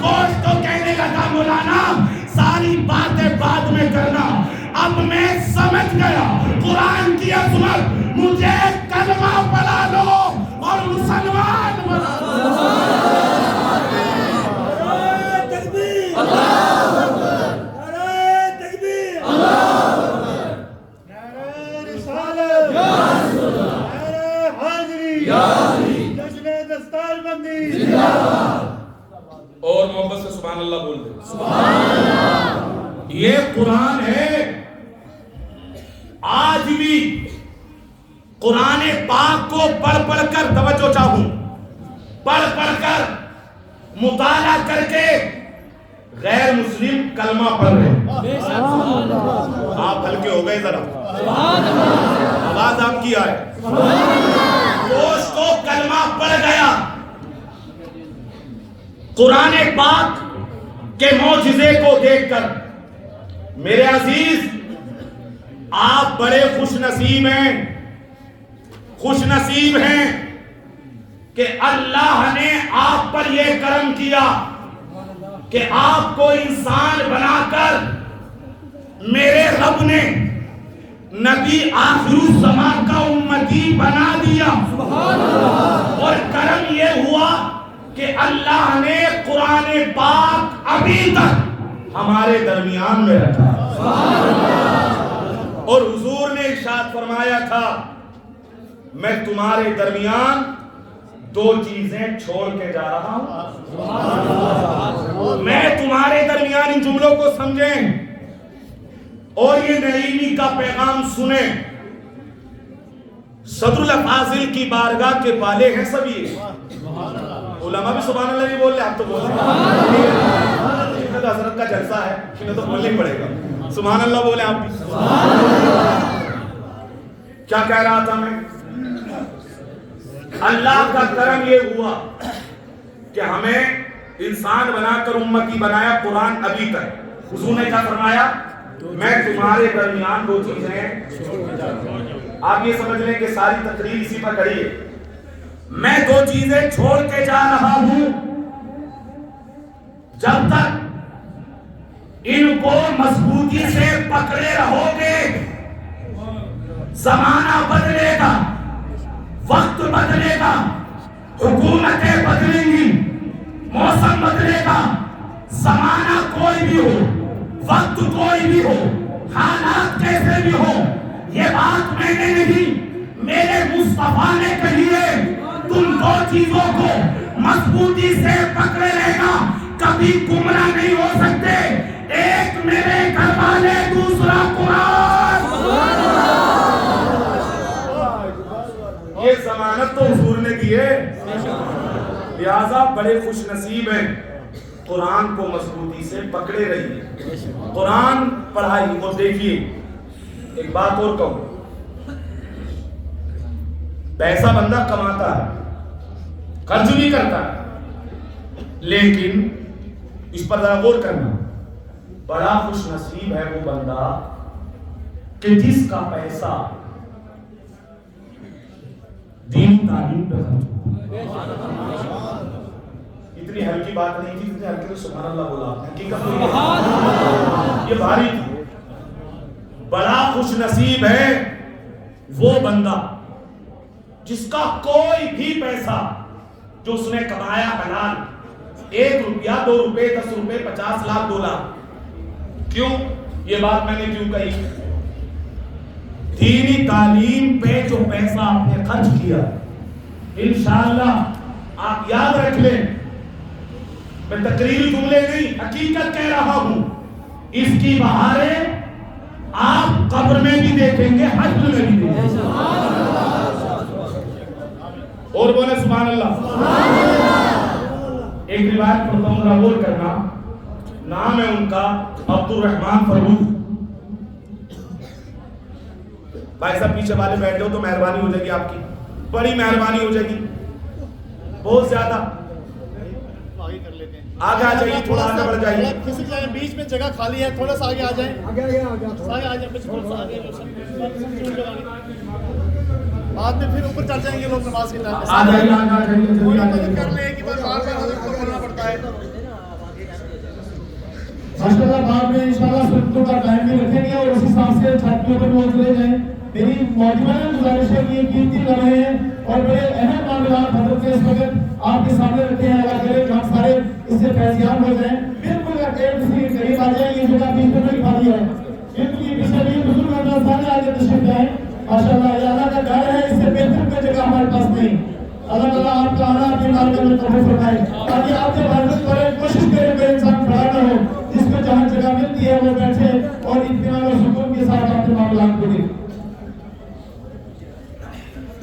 گوشت تو کہنے لگا مولانا ساری باتیں بعد میں کرنا, اب میں سمجھ گیا قرآن کی عظمت, مجھے کلمہ پڑھا لو اور مسلمان بنا لو. تکبیر, اللہ اکبر, نعرہ تکبیر, اللہ اکبر, نعرہ رسالت, یا رسول اللہ, نعرہ حاضری, یا علی, جشن دستار بندی, زندہ باد. اور محبت سے سبحان اللہ بول دیں. سبحان اللہ. یہ قرآن ہے. آج بھی قرآن پاک کو پڑھ پڑھ کر توجہ چاہوں, پڑھ پڑھ کر مطالعہ کر کے غیر مسلم کلمہ پڑھ رہے ہیں. آپ ہلکے ہو گئے ذرا, آواز آپ کی آئے. گوشت کو کلمہ پڑھ گیا. قرآن پاک کے معجزے کو دیکھ کر میرے عزیز آپ بڑے خوش نصیب ہیں, خوش نصیب ہیں کہ اللہ نے آپ پر یہ کرم کیا کہ آپ کو انسان بنا کر میرے رب نے نبی آخر الزمان کا امتی بنا دیا. اور کرم یہ ہوا کہ اللہ نے قرآن پاک ابھی تک ہمارے درمیان میں رکھا. اور حضور نے ارشاد فرمایا تھا میں تمہارے درمیان دو چیزیں چھوڑ کے جا رہا ہوں. میں تمہارے درمیان ان جملوں کو سمجھیں اور یہ نعیمی کا پیغام سنیں. صدر الافاضل کی بارگاہ کے پالے ہیں سب یہ علماء بھی سبحان اللہ نہیں بول رہے, آپ تو بول رہے ہیں. حضرت کا جلسہ ہے انہیں تو بولنا ہی پڑے گا. سبحان اللہ بولے آپ بھی. کیا کہہ رہا تھا میں؟ اللہ کا کرم یہ ہوا کہ ہمیں انسان بنا کر امتی بنایا. قرآن ابھی تک حضور نے کیا فرمایا میں تمہارے درمیان دو چیزیں. آپ یہ سمجھ لیں کہ ساری تقریر اسی پر کریے. میں دو چیزیں چھوڑ کے جا رہا ہوں, جب تک ان کو مضبوطی سے پکڑے رہو گے زمانہ بدلے گا, وقت بدلے گا, حکومتیں بدلیں گی, موسم بدلے گا. زمانہ کوئی بھی ہو, وقت کوئی بھی ہو, حالات کیسے بھی ہو, یہ بات میں نے نہیں میرے مصطفیٰ نے کہی ہے. تم دو چیزوں کو مضبوطی سے پکڑے رہنا, کبھی گمراہ نہیں ہو سکتے. ایک میرے گھر والے, دوسرا قرآن. یہ ضمانت تو حضور نے دی ہے, لہذا بڑے خوش نصیب ہیں. قرآن کو مضبوطی سے پکڑے رہیے, قرآن پڑھائی. اور دیکھیے ایک بات اور کہوں, پیسہ بندہ کماتا ہے, خرچ بھی کرتا ہے, لیکن اس پر ذرا غور کرنا, بڑا خوش نصیب ہے وہ بندہ کہ جس کا پیسہ دینی تعلیم پہ خرچ ہو. اتنی ہلکی بات نہیں تھی, اتنی ہلکی تو سبحان اللہ بولا آپ نے, حقیقت یہ بھاری تھی. بڑا خوش نصیب ہے وہ بندہ جس کا کوئی بھی پیسہ جو اس نے کمایا حلال 1 روپیہ 2 روپے 10 روپے 50 لاکھ 2 لاکھ. کیوں یہ بات میں نے کیوں کہی؟ دینی تعلیم پہ جو پیسہ آپ نے خرچ کیا انشاءاللہ آپ یاد رکھ لیں، میں تقریری جملے نہیں حقیقت کہہ رہا ہوں، اس کی بہاریں آپ قبر میں بھی دیکھیں گے، حشر میں بھی دیکھیں گے. اور بولے سبحان اللہ. ایک روایت پڑھتا ہوں، ذرا غور کرنا. نام ہے ان کا عبد الرحمن فاروق. بھائی صاحب پیچھے والے بیٹھے ہو تو مہربانی ہو جائے گی، آپ کی بڑی مہربانی ہو جائے گی، بہت زیادہ. آگے آ جائیے، تھوڑا آگے بڑھ جائیے. بیچ میں جگہ خالی ہے، تھوڑا سا آگے آ جائیں. بعد میں پھر اوپر چڑھ جائیں گے لوگ نماز کے ٹائم پہ. آ جائیے، آ جائیے. کر لیں کہ بار بار حضرت کو کرنا پڑتا ہے. ماشاءاللہ بعد میں انشاءاللہ سنتوں کا ٹائم بھی رکھیں گے اور اس حساب سے چھت کے اوپر وہ چلے جائیں. میری موجودہ گزارش ہے کہ یہ قیمتی لمحے ہیں اور بڑے اہم معاملات حضرت کے اس وقت آپ کے سامنے رکھے ہیں. اللہ کرے کہ ہم سارے اس سے فیضیاب ہو جائیں. بالکل کسی کے قریب آ جائیں. یہ جگہ 20 منٹ کی خالی ہے، بالکل یہ پیچھے بھی بزرگ ہمارے سارے آگے تشریف لائیں. ماشاءاللہ یہ اللہ کا گھر ہے، اس سے بہتر کوئی جگہ ہمارے پاس نہیں. اللہ تعالیٰ آپ کا آنا اپنے مارکے میں قبول فرمائے تاکہ آپ سے حفاظت کریں. کوشش کریں کوئی انسان کھڑا نہ ہو، جس کو جہاں جگہ ملتی ہے وہ بیٹھے اور اطمینان اور سکون کے ساتھ اپنے معاملات کو دیں.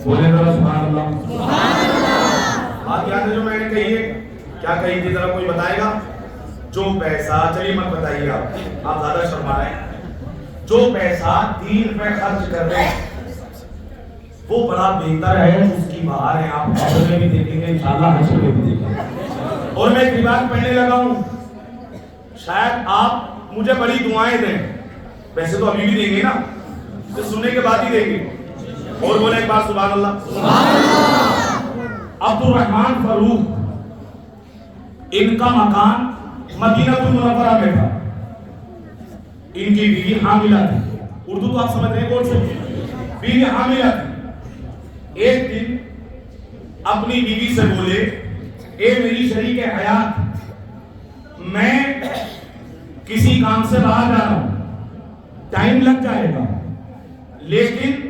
بولے ذرا سبحان اللہ. بات یاد ہے جو میں نے کہی ہے؟ کیا کہی تھی ذرا کوئی بتائے گا؟ جو پیسہ، چلیے مت بتائیے آپ زیادہ شرما رہے ہیں. جو پیسہ دین پہ خرچ کر رہے ہیں وہ بڑا بہتر ہے، اس کی بہاریں آپ قبر میں بھی دیکھیں گے، انشاءاللہ حشر میں بھی دیکھیں گے. اور میں ایک روایت پڑھنے لگا ہوں، شاید آپ مجھے بڑی دعائیں دیں. ویسے تو ابھی بھی دیں گے نا، تو سننے کے بعد ہی دیں گے. اور بولے ایک بار سبحان اللہ. عبد الرحمن فاروق، ان کا مکان مدینہ المنورہ میں تھا. ان کی بیوی حاملہ تھی. اردو تو آپ سمجھ رہے ہیں کون سے؟ بیوی حاملہ تھی. ایک دن اپنی بیوی سے بولے، اے میری شریک حیات، میں کسی کام سے باہر جا رہا ہوں، ٹائم لگ جائے گا، لیکن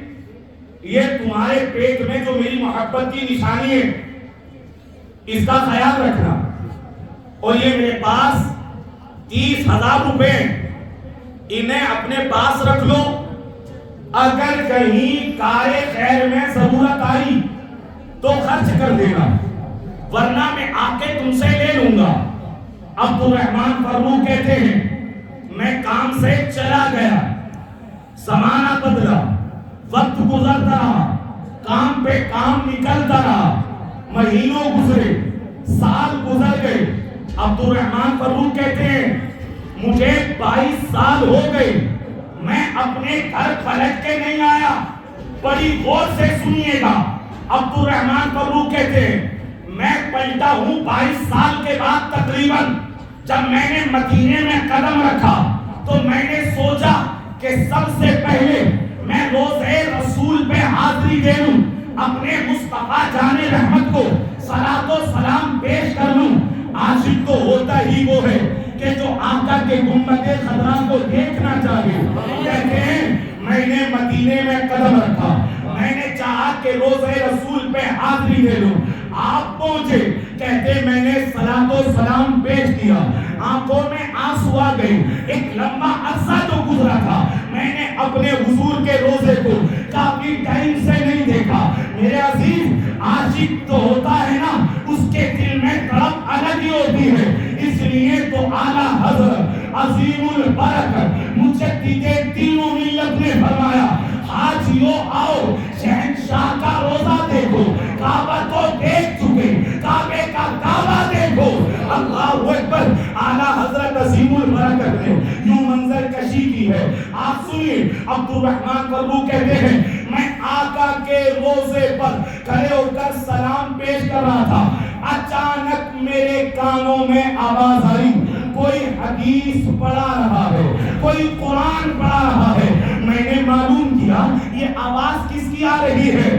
یہ تمہارے پیٹ میں جو میری محبت کی نشانی ہے اس کا خیال رکھنا. اور یہ میرے پاس 30,000 روپے، انہیں اپنے پاس رکھ لو. اگر کہیں کار خیر میں ضرورت آئی تو خرچ کر دینا، ورنہ میں آ کے تم سے لے لوں گا. عبد الرحمن فاروق کہتے ہیں میں کام سے چلا گیا، زمانہ بدلا، وقت گزرتا رہا، کام پہ کام نکلتا رہا، مہینوں گزرے، سال گزر گئے. عبد الرحمن فاروق کہتے ہیں مجھے 22 سال ہو گئے، میں اپنے گھر پلٹ کے نہیں آیا. بڑی غور سے سنیے گا. عبد الرحمن فاروق کہتے ہیں میں پلٹا ہوں 22 سال کے بعد تقریباً. جب میں نے مدینے میں قدم رکھا تو میں نے سوچا کہ سب سے پہلے میں روزے رسول پہ حاضری دے لوں، اپنے مصطفیٰ جان رحمت کو صلاۃ و سلام پیش کر لوں. عاشق تو ہوتا ہی وہ ہے کہ جو آقا کے گنبد خضرا کو دیکھنا چاہے. کہتے ہیں میں نے مدینے میں قدم رکھا، میں نے چاہا کہ روزے رسول پہ حاضری دے لوں. آپ پہنچے، کہتے میں نے صلاۃ و سلام پیش کیا، آنکھوں میں آنسو آ گئے. ایک لمبا عرصہ جو گزرا تھا میں نے اپنے حضور کے روزے کو کافی ٹائم سے نہیں دیکھا. میرے عزیز، عاشق تو ہوتا ہے نا، اس کے دل میں تڑپ الگ ہی ہوتی ہے. اس لیے تو اعلیٰ حضرت عظیم البرکت مجدد تینوں ملت نے فرمایا حاجیوں آؤ شہنشاہ کا روزہ دیکھو. کعبہ تو دیکھ چکے، کعبے کا کعبہ دیکھو. اللہ اکبر. اعلیٰ حضرت عظیم البرکت نے یوں منظر کشی کی ہے. آپ سنیے، عبد الرحمن فاروق کہتے ہیں میں آقا کے روزے پر کھڑے ہو کر سلام پیش کر رہا تھا، اچانک میرے کانوں میں آواز آئی کوئی حدیث پڑھا رہا ہے، کوئی قرآن پڑھا رہا ہے. میں نے معلوم کیا یہ آواز کس کی آ رہی ہے.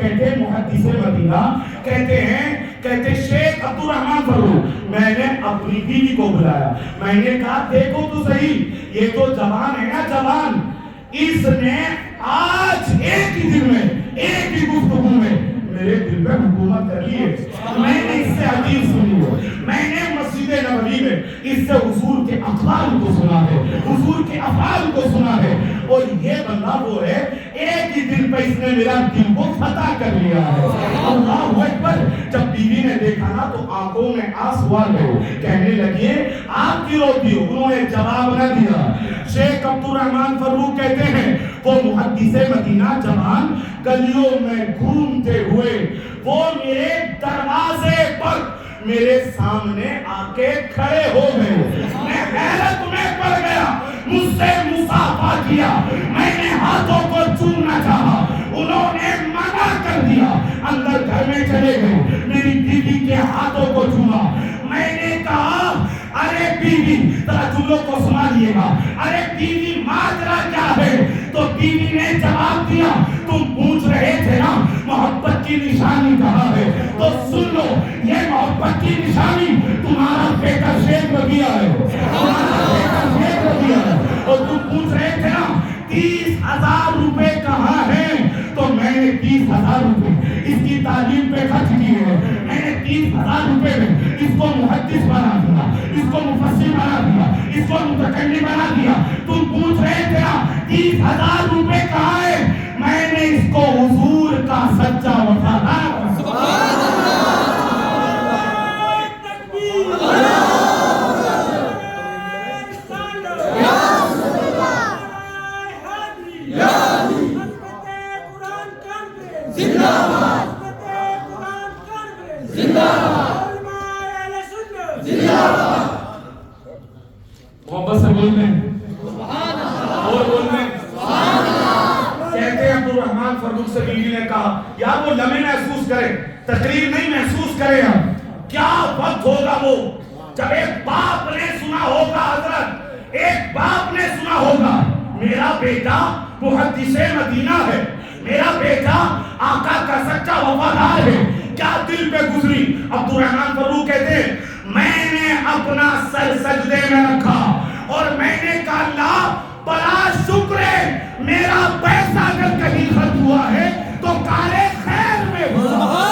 کہتے ہیں محدث مدینہ کہتے شیخ عبد الرحمن فروخ میں نے اپنی بیوی کو بلایا، میں نے کہا دیکھو تو صحیح یہ تو جوان ہے نا جوان، اس نے آج ایک ہی دن میں ایک ہی گفتگو میں میرے دل پہ حکومت کر لی ہے، میں نے اس سے حدیث سنی ہے، میں نے مسجد نبوی میں اس سے حضور کے اقوال کو سنا ہے، حضور کے افعال کو سنا ہے، اور یہ بندہ وہ ہے ایک ہی دن پہ اس نے میرا دل کو فتح کر لیا ہے۔ اللہ اکبر۔ جب بیوی نے دیکھا نا تو آنکھوں میں آنسو آ گئے، کہنے لگی آپ کیوں روتی ہو؟ انہوں نے جواب نہ دیا۔ شیخ عبد الرحمن فروخ کہتے ہیں وہ محدث مدینہ جوان گلیوں میں گھومتے ہوئے وہ میرے دروازے پر میرے سامنے آ کے کھڑے ہو گئے، میں حیرت میں پڑ گیا، مجھ سے مصافحہ کیا، میں نے ہاتھوں کو چومنا چاہا، انہوں نے منع کر دیا، اندر گھر میں چلے گئے، میری بیوی کے ہاتھوں کو چوما، میں نے کہا ارے بیوی، ذرا جملوں کو سنائیے گا، ارے بیوی ماجرا کیا ہے؟ تو بیوی نے جواب دیا تم پوچھ رہے تھے نا محبت کی نشانی کہاں ہے، تو سن لو یہ محبت کی نشانی تمہارا بیٹا شیخ ربیہ ہے، تمہارا بیٹا شیخ ربیہ ہے، اور تم پوچھ رہے تھے نا 30,000 روپے کہاں ہیں، تو میں نے 30,000 روپے اس کی تعلیم پہ خرچ کیے ہیں، میں نے 30,000 روپے میں اس کو محدث بنا دیا، اس کو مفسر بنا دیا، اس کو متکلم بنا دیا، تم پوچھ رہے تھے نا 30,000 روپے کہاں ہے، میں نے اس کو حضور کا سچا وفادار محبت سے بولنے اور بولنے کہتے ہیں عبد الرحمن فروخ سے بیوی نے کہا یار وہ لمحے محسوس کرے، تقریر نہیں محسوس کرے، کیا وقت ہوگا وہ جب ایک باپ نے سنا ہوگا، حضرت ایک باپ نے سنا ہوگا میرا بیٹا محدث مدینہ ہے، میرا بیٹا آقا کا سچا وفادار ہے، کیا دل پہ گزری؟ عبد الرحمن فروخ کہتے ہیں میں نے اپنا سر سجدے میں رکھا اور میں نے کہا اللہ بڑا شکر ہے میرا پیسہ اگر کہیں خرچ ہوا ہے تو کارے خیر میں ہوا،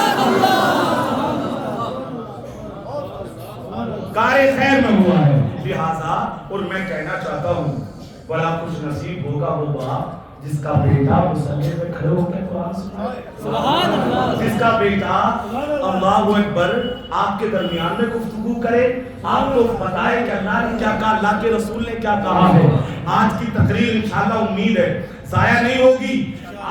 کارے خیر میں ہوا ہے، لہذا اور میں کہنا چاہتا ہوں بڑا خوش نصیب ہوگا وہ باپ جس کا بیٹا مصلی پہ کھڑے ہو کے قرآن سنائے، جس کا بیٹا اللہ اکبر آپ کے درمیان میں گفتگو کرے، آپ کو بتائے کہ اللہ نے کیا کہا، اللہ کے رسول نے کیا کہا ہے۔ آج کی تقریر انشاءاللہ امید ہے ضائع نہیں ہوگی،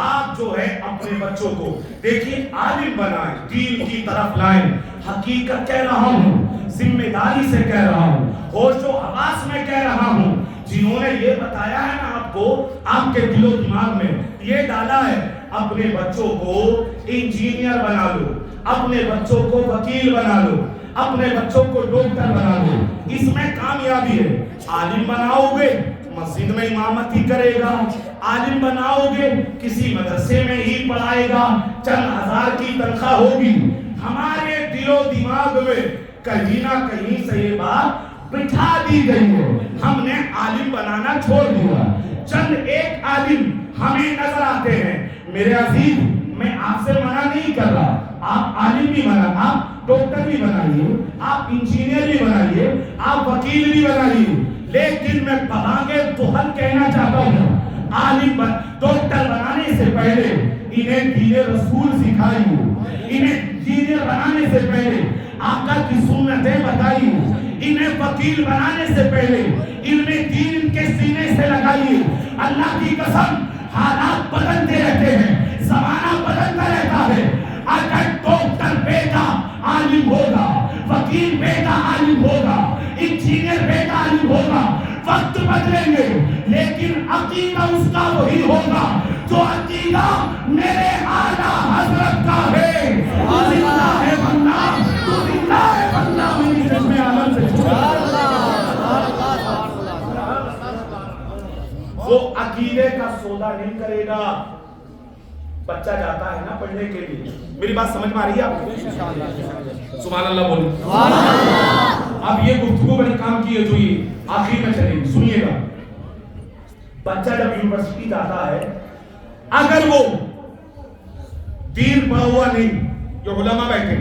آپ جو ہے اپنے بچوں کو دیکھیے عالم بنائیں، دین کی طرف لائیں، حقیقت کہہ رہا ہوں، ذمہ داری سے کہہ رہا ہوں، ہوش و حواس میں کہہ رہا ہوں، جنہوں نے یہ بتایا ہے نا آپ کو، آپ کے دل و دماغ میں یہ ڈالا ہے اپنے بچوں کو انجینئر بنا لو، اپنے بچوں کو وکیل بنا لو، اپنے بچوں کو ڈاکٹر بنا لو، اس میں کامیابی ہے۔ عالم بناؤ گے مسجد میں امامت ہی کرے گا، عالم بناؤ گے کسی مدرسے میں ہی پڑھائے گا، چند ہزار کی تنخواہ ہوگی۔ ہمارے دل و دماغ میں کہیں نہ کہیں سے یہ بات بٹھا دی گئی ہے، ہم نے عالم بنانا چھوڑ دیا، چند ایک عالم ہمیں نظر آتے ہیں۔ میرے عزیز میں آپ سے منع نہیں کر رہا، آپ عالم بھی بنا، آپ ڈاکٹر بھی بنائیے، آپ انجینئر بھی بنائیے، آپ وکیل بھی بنائیے، لیکن میں بغاگے بہت کہنا چاہتا ہوں عالم ڈاکٹر بنانے سے پہلے انہیں دین رسول سکھائیے، انہیں انجینئر بنانے سے پہلے آقا کی سنتیں بتائیے، انہیں وکیل بنانے سے پہلے علم دین کے سینے سے لگائیے۔ اللہ کی قسم حالات بدلتے رہتے ہیں، زمانہ بدلتا رہتا ہے، اگر ڈاکٹر بیٹا عالم ہوگا، وکیل بیٹا عالم ہوگا، انجینئر بیٹا عالم ہوگا، وقت بدلیں گے لیکن عقیدہ اس کا وہی ہوگا جو عقیدہ میرے اعلیٰ حضرت کا ہے۔ زندہ ہے بندہ، تو زندہ ہے بندہ میری جسم عالم سے چھوڑا، وہ عقیدے کا سودا نہیں کرے گا، بچہ جاتا ہے نا پڑھنے کے لیے. میری بات سمجھ میں آ رہی ہے آپ کو؟ سبحان اللہ بولیں. اب یہ گفتگو بڑی کام کی ہے جو یہ آخر میں چلے گی, سنیے گا. بچہ جب یونیورسٹی جاتا ہے, اگر وہ دین پڑھا ہوا نہیں, جو علماء بیٹھے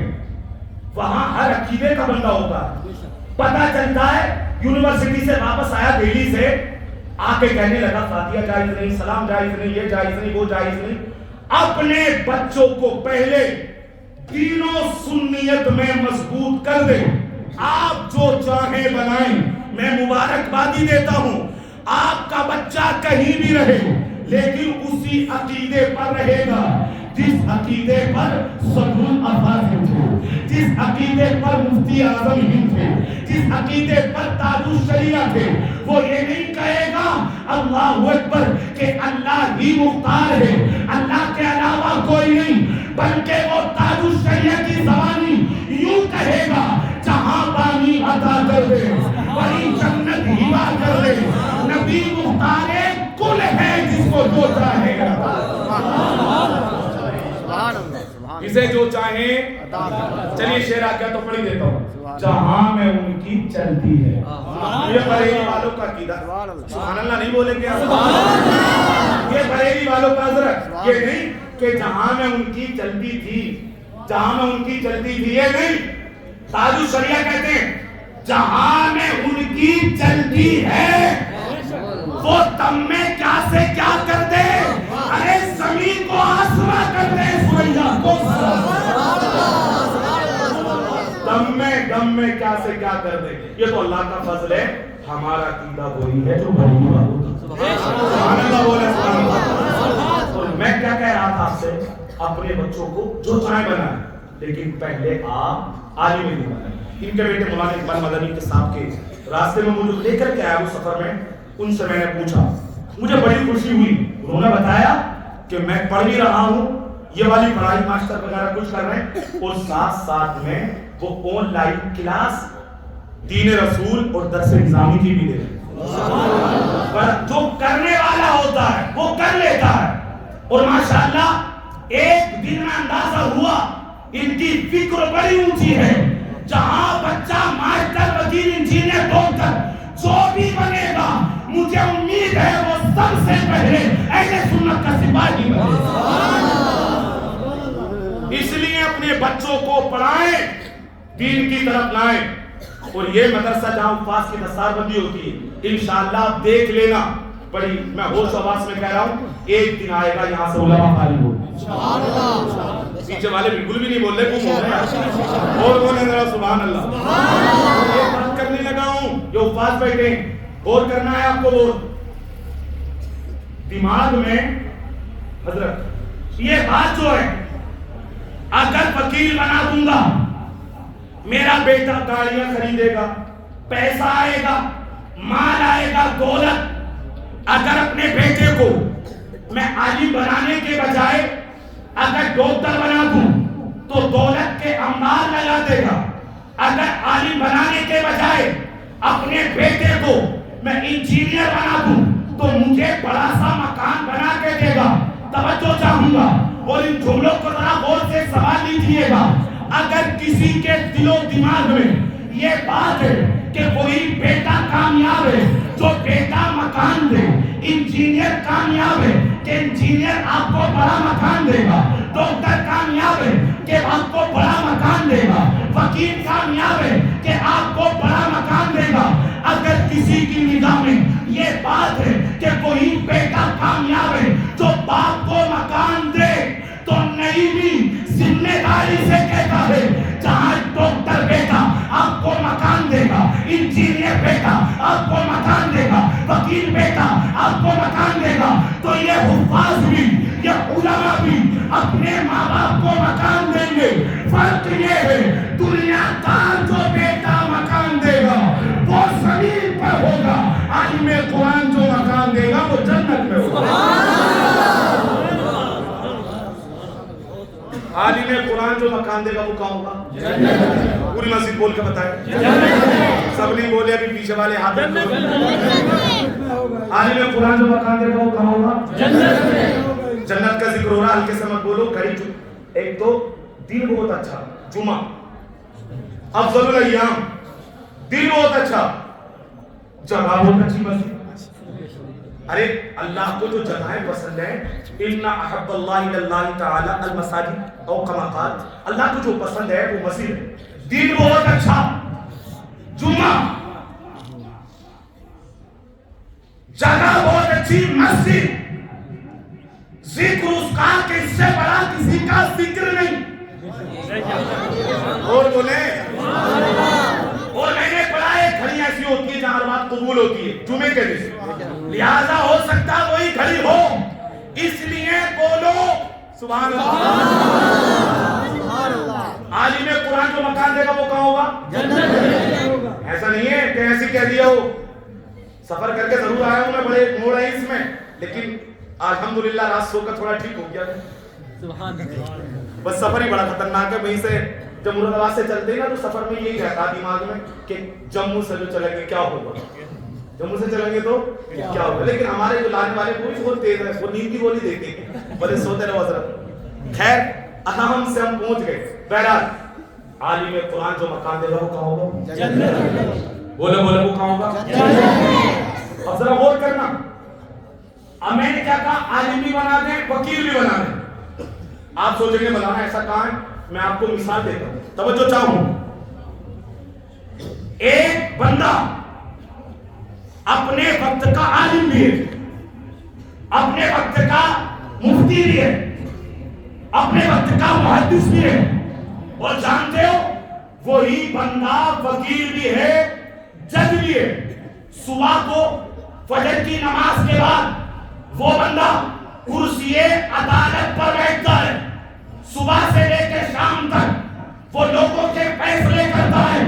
وہاں ہر عقیدے کا بندہ ہوتا ہے, پتہ چلتا ہے یونیورسٹی سے واپس آیا دہلی سے, آ کے کہنے لگا فاتحہ جائز نہیں, سلام جائز نہیں, یہ جائز نہیں, وہ جائز نہیں. اپنے بچوں کو پہلے دین و سنیت میں مضبوط کر دیں. آپ جو چاہیں بنائیں, میں مبارکبادی دیتا ہوں. آپ کا بچہ کہیں بھی رہے لیکن اسی عقیدے پر رہے گا جس عقیدے پر صدر الافاضل تھے, جس عقیدے پر مفتی اعظم ہند تھے, جس عقیدے پر تاج الشریعہ تھے. وہ یہ نہیں کہے گا اللہ اکبر کہ اللہ ہی مختار ہے, اللہ کے علاوہ کوئی نہیں, بلکہ وہ تاج الشریعہ کی زبانی یوں کہے گا جہاں پانی عطا کر دے وہی جنت ہبا کر دے. نبی مختار کل ہے جس کو جو چاہے گا, اسے جو چاہیں. چلیے شعر آ گیا تو پڑھ دیتا ہوں. جہاں میں ان کی چلتی ہے, یہ بریلی والوں کا عقیدہ. سبحان اللہ نہیں بولیں گے آپ؟ یہ بریلی والوں کا حضرت, یہ نہیں کہ جہاں میں ان کی چلتی تھی, جہاں میں ان کی چلتی تھی, یہ نہیں. تاج الشریعہ کہتے ہیں جہاں میں ان کی چلتی ہے وہ تم میں کیا سے کیا کر دے, ارے زمین کو آسمان کر دے, سوریا کو دم میں کیا سے کیا کر دے. یہ تو اللہ کا فضل ہے. ہمارا عقیدہ وہی ہے جو بریلی والوں کا. سبحان اللہ بولے, سبحان اللہ. میں کیا کہہ رہا تھا آپ سے, اپنے بچوں کو جو چاہیں بنائیں لیکن پہلے آپ عالم دین بنائیں. ان کے بیٹے مولانا اقبال مدنی کے صاحب کے راستے میں مجھے لے کر کے آیا وہ سفر میں, ان سے میں نے پوچھا, مجھے بڑی خوشی ہوئی. انہوں نے بتایا کہ میں پڑھ بھی رہا ہوں, یہ والی پڑھائی ماسٹر وغیرہ کچھ کر رہے ہیں, اور ساتھ ساتھ میں وہ آن لائن کلاس دین رسول اور درس نظامی کی بھی دے رہے ہیں. جو کرنے والا ہوتا ہے وہ کر لیتا ہے. اور ماشاءاللہ ایک دن میں اندازہ ہوا ان کی فکر بڑی اونچی ہے. جہاں بچہ ماسٹر, وکیل, انجینئر, ڈاکٹر جو بھی بنے گا, مجھے امید ہے وہ سب سے پہلے اہل سنت کا سپاہی بنے. اس لیے اپنے بچوں کو پڑھائیں, دین کی طرف لائیں. اور یہ مدرسہ جہاں حفاظ کی دستار بندی ہوتی ہے انشاءاللہ آپ دیکھ لینا, بڑی میں ہوش و حواس میں کہہ رہا ہوں, ایک دن آئے گا یہاں سے علماء فارغ ہو. پیچھے والے بالکل بھی نہیں بول رہے, کچھ ہو رہے ہیں اور بولے ذرا سبحان اللہ. ایک بات کرنے لگا ہوں, جو حفاظ بیٹھے ہیں اور کرنا ہے آپ کو, وہ دماغ میں حضرت یہ بات جو ہے, اگر وکیل بنا دوں گا میرا بیٹا گاڑیاں خریدے گا, پیسہ آئے گا, مال آئے گا, دولت. اگر اپنے بیٹے کو میں عالم بنانے کے بجائے اگر ڈاکٹر بنا دوں تو دولت کے انبار لگا دے گا. اگر عالم بنانے کے بجائے اپنے بیٹے کو میں انجینئر بنا دوں تو مجھے بڑا سا مکان بنا کے دے گا. توجہ چاہوں گا, اور ان جملوں کو ذرا غور سے سوال لیجیے گا. اگر کسی کے دل و دماغ میں یہ بات ہے کہ وہی بیٹا کامیاب ہے جو بیٹا مکان دے, انجینئر کامیاب ہے کہ انجینئر آپ کو بڑا مکان دے گا, ڈاکٹر کامیاب ہے کہ آپ کو بڑا مکان دے گا, وکیل کامیاب ہے کہ آپ کو بڑا مکان دے گا. اگر کسی کی نگاہ میں یہ بات ہے کہ کوئی بیٹا کامیاب ہے جو باپ کو مکان دے, تو نہیں بھی ذمہ داری سے کہتا ہے جہاں ڈاکٹر بیٹا آپ کو مکان دے گا, انجینئر بیٹا آپ کو مکان دے گا, وکیل بیٹا آپ کو مکان دے گا, تو یہ حفاظ بھی, یہ علماء بھی اپنے ماں باپ کو مکان دیں گے. فرق یہ ہے دنیا کا جو بیٹا مکان دے گا وہ زمین پر ہوگا, عالم قرآن جو مکان دے گا وہ جنت میں ہوگا. عالم قرآن جو مکان دے گا وہ کہاں ہوگا؟ جنت. پوری مسجد بول کے بتائیں. جنت. سب نہیں بولے, ابھی پیچھے والے ہاتھ میں. عالم قرآن جو مکان دے گا وہ کہاں ہوگا؟ جنت. جنت کا ذکر ہو رہا، ہلکے سے مت بولو. گھڑی ایک تو دن بہت اچھا، جمعہ افضل الايام، دن بہت اچھا، جگہ بہت اچھی مسجد. ارے اللہ کو جو جگہیں پسند ہیں، ان احب اللہ الی اللہ تعالی المساجد او کما قال، اللہ کو جو پسند ہے وہ مسجد ہے. دن بہت اچھا، جمعہ، جگہ بہت اچھی مسجد. ذکر اس کا کہ اس سے بڑا کسی کا ذکر نہیں. اور بولے، اور میں نے پڑھا ہے گھڑی ایسی ہوتی ہے جہاں بات قبول ہوتی ہے جمعے کے دن، لہذا ہو سکتا وہی گھڑی ہو، اس لیے بولو سبحان اللہ. عالم قرآن جو مکان دے گا وہ کہاں ہوگا؟ ایسا نہیں ہے کہ ایسے کہہ دیا ہو. سفر کر کے ضرور آیا ہوں میں، بڑے موڑ ہے اس میں، لیکن الحمدللہ رات سو کر تھوڑا ٹھیک ہو گیا. بس سفر ہی بڑا خطرناک ہے. وہیں سے جب مرادآباد سے چلتے ہیں نا تو سفر میں یہی رہتا دماغ میں کہ جموں سے جو چلیں گے کیا ہوگا، جموں سے چلیں گے تو کیا ہوگا. لیکن ہمارے جو لانے والے پولیس بہت تیز ہے، وہ نیند کی گولی دیتے ہیں، بڑے سوتے رہو حضرت. خیر اہم سے ہم پہنچ گئے. بہرحال عالم قرآن جو مقام دے گا وہ کہاں ہوگا؟ جنت. بولے بولے وہ کہاں ہوگا؟ جنت. اب ذرا غور کرنا، اب میں نے کیا کہا؟ عالم بھی بنا دیں، وکیل بھی بنا دیں. آپ سوچیں گے بنانا ایسا کہاں ہے؟ میں آپ کو مثال دیتا ہوں، توجہ چاہوں. ایک بندہ اپنے وقت کا عالم بھی ہے، اپنے وقت کا مفتی بھی ہے، اپنے وقت کا محدث بھی ہے، اور جانتے ہو وہی بندہ وکیل بھی ہے، جج بھی ہے. صبح کو فجر کی نماز کے بعد وہ بندہ کرسی عدالت پر بیٹھتا ہے، صبح سے لے کے شام تک وہ لوگوں کے فیصلے کرتا ہے،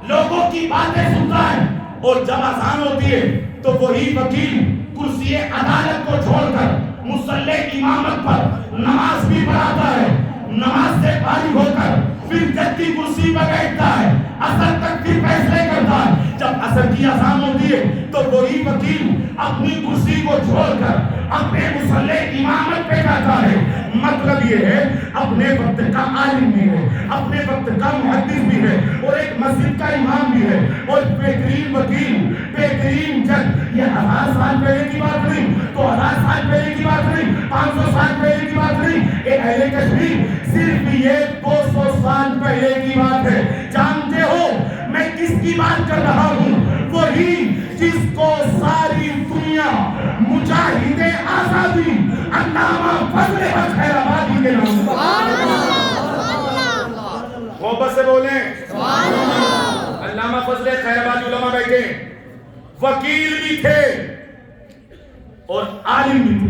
لوگوں کی باتیں سنتا ہے. اور جب اذان ہوتی ہے تو وہی وکیل کرسی عدالت کو چھوڑ کر مصلی امامت پر نماز بھی پڑھاتا ہے، نماز سے فارغ ہو کر پھر جج کی کرسی پر بیٹھتا ہے، عصر تک پھر فیصلے کرتا ہے. جب عصر کی اذان ہوتی ہے تو وہی وکیل اپنی کرسی کو چھوڑ کر اپنے مصلی امامت پہ جاتا ہے. مطلب یہ ہے اپنے وقت کا عالم بھی ہے، اپنے وقت کا محدث بھی ہے، اور ایک مسجد کا امام بھی ہے، اور بہترین وکیل، بہترین جج. یہ 1000 سال پہلے کی بات نہیں، 2000 سال پہلے کی بات نہیں، 500 سال پہلے کی بات نہیں. اے اہل کشمیر، صرف یہ 200 سال پہلے کی بات ہے. جانتے ہو میں کس کی بات کر رہا ہوں؟ وہی جس کو ساری دنیا مجاہد آزادی علامہ فضل حق خیرآبادی کے نام سے. محبت سے بولیں علامہ فضل خیرآبادی علماء بیٹھے، وکیل بھی تھے اور عالم بھی تھے.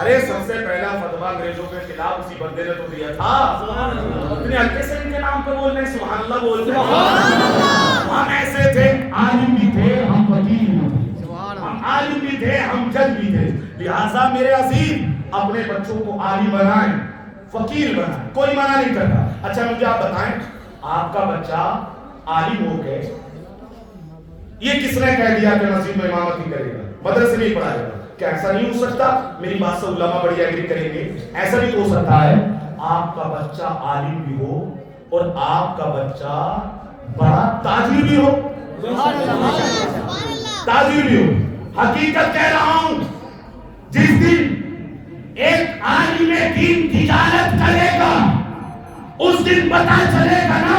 ارے سب سے پہلا فتویٰ انگریزوں کے خلاف اسی بندے نے تو دیا تھا. اتنے ہلکے سے ان کے نام پہ بول رہے ہیں، سبحان اللہ بول رہے ہیں. ہم ایسے تھے، عالم بھی تھے، ہم وکیل بھی تھے، ہم عالم بھی تھے، ہم جج بھی تھے. لہٰذا میرے عزیز اپنے بچوں کو عالم بنائیں، وکیل بنائیں، کوئی منع نہیں کرتا. اچھا مجھے آپ بتائیں، آپ کا بچہ عالم ہو گئے، یہ کس نے کہہ دیا کہ مسجد میں امامت نہیں کرے گا، مدرسے نہیں پڑھائے گا؟ کیا ایسا نہیں ہو سکتا؟ میری بات سے علماء بڑی ایگری کریں گے. ایسا بھی ہو سکتا ہے آپ کا بچہ عالم بھی ہو اور آپ کا بچہ بڑا تاجر بھی ہو، تاجر بھی ہو. حقیقت کہہ رہا ہوں، جس دن ایک عالم دین تجارت کرے گا اس دن پتا چلے گا نا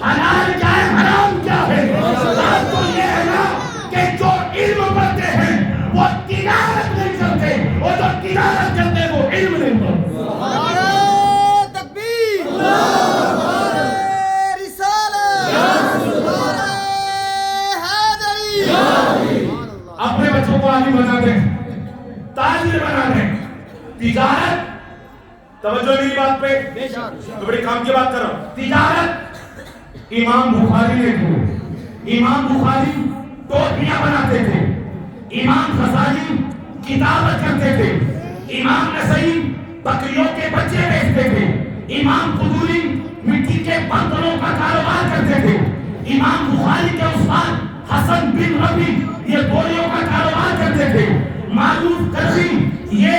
حلال کیا ہے، حرام کیا ہے. بات تو یہ ہے نا کہ جو علم پڑھتے ہیں وہ تجارت نہیں کرتے، اور جو تجارت کرتے وہ علم نہیں پڑھتے. اپنے بچوں کو عالم بنا دیں، تاجر بنا دیں. تجارت، توجہ میری بات پہ، میں بڑی کام کی بات کر رہا ہوں. تجارت امام بخاری نے کی. امام بخاری ٹوپیاں بناتے تھے، امام غزالی کتابت کرتے تھے، امام نسائی بکریوں کے بچے بیچتے تھے، امام قدوری مٹی کے برتنوں کا کاروبار کرتے تھے، امام بخاری کے استاد حسن بن ربی یہ بوریوں کا کاروبار کرتے تھے، معروف کرزی یہ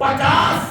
50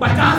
50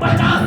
50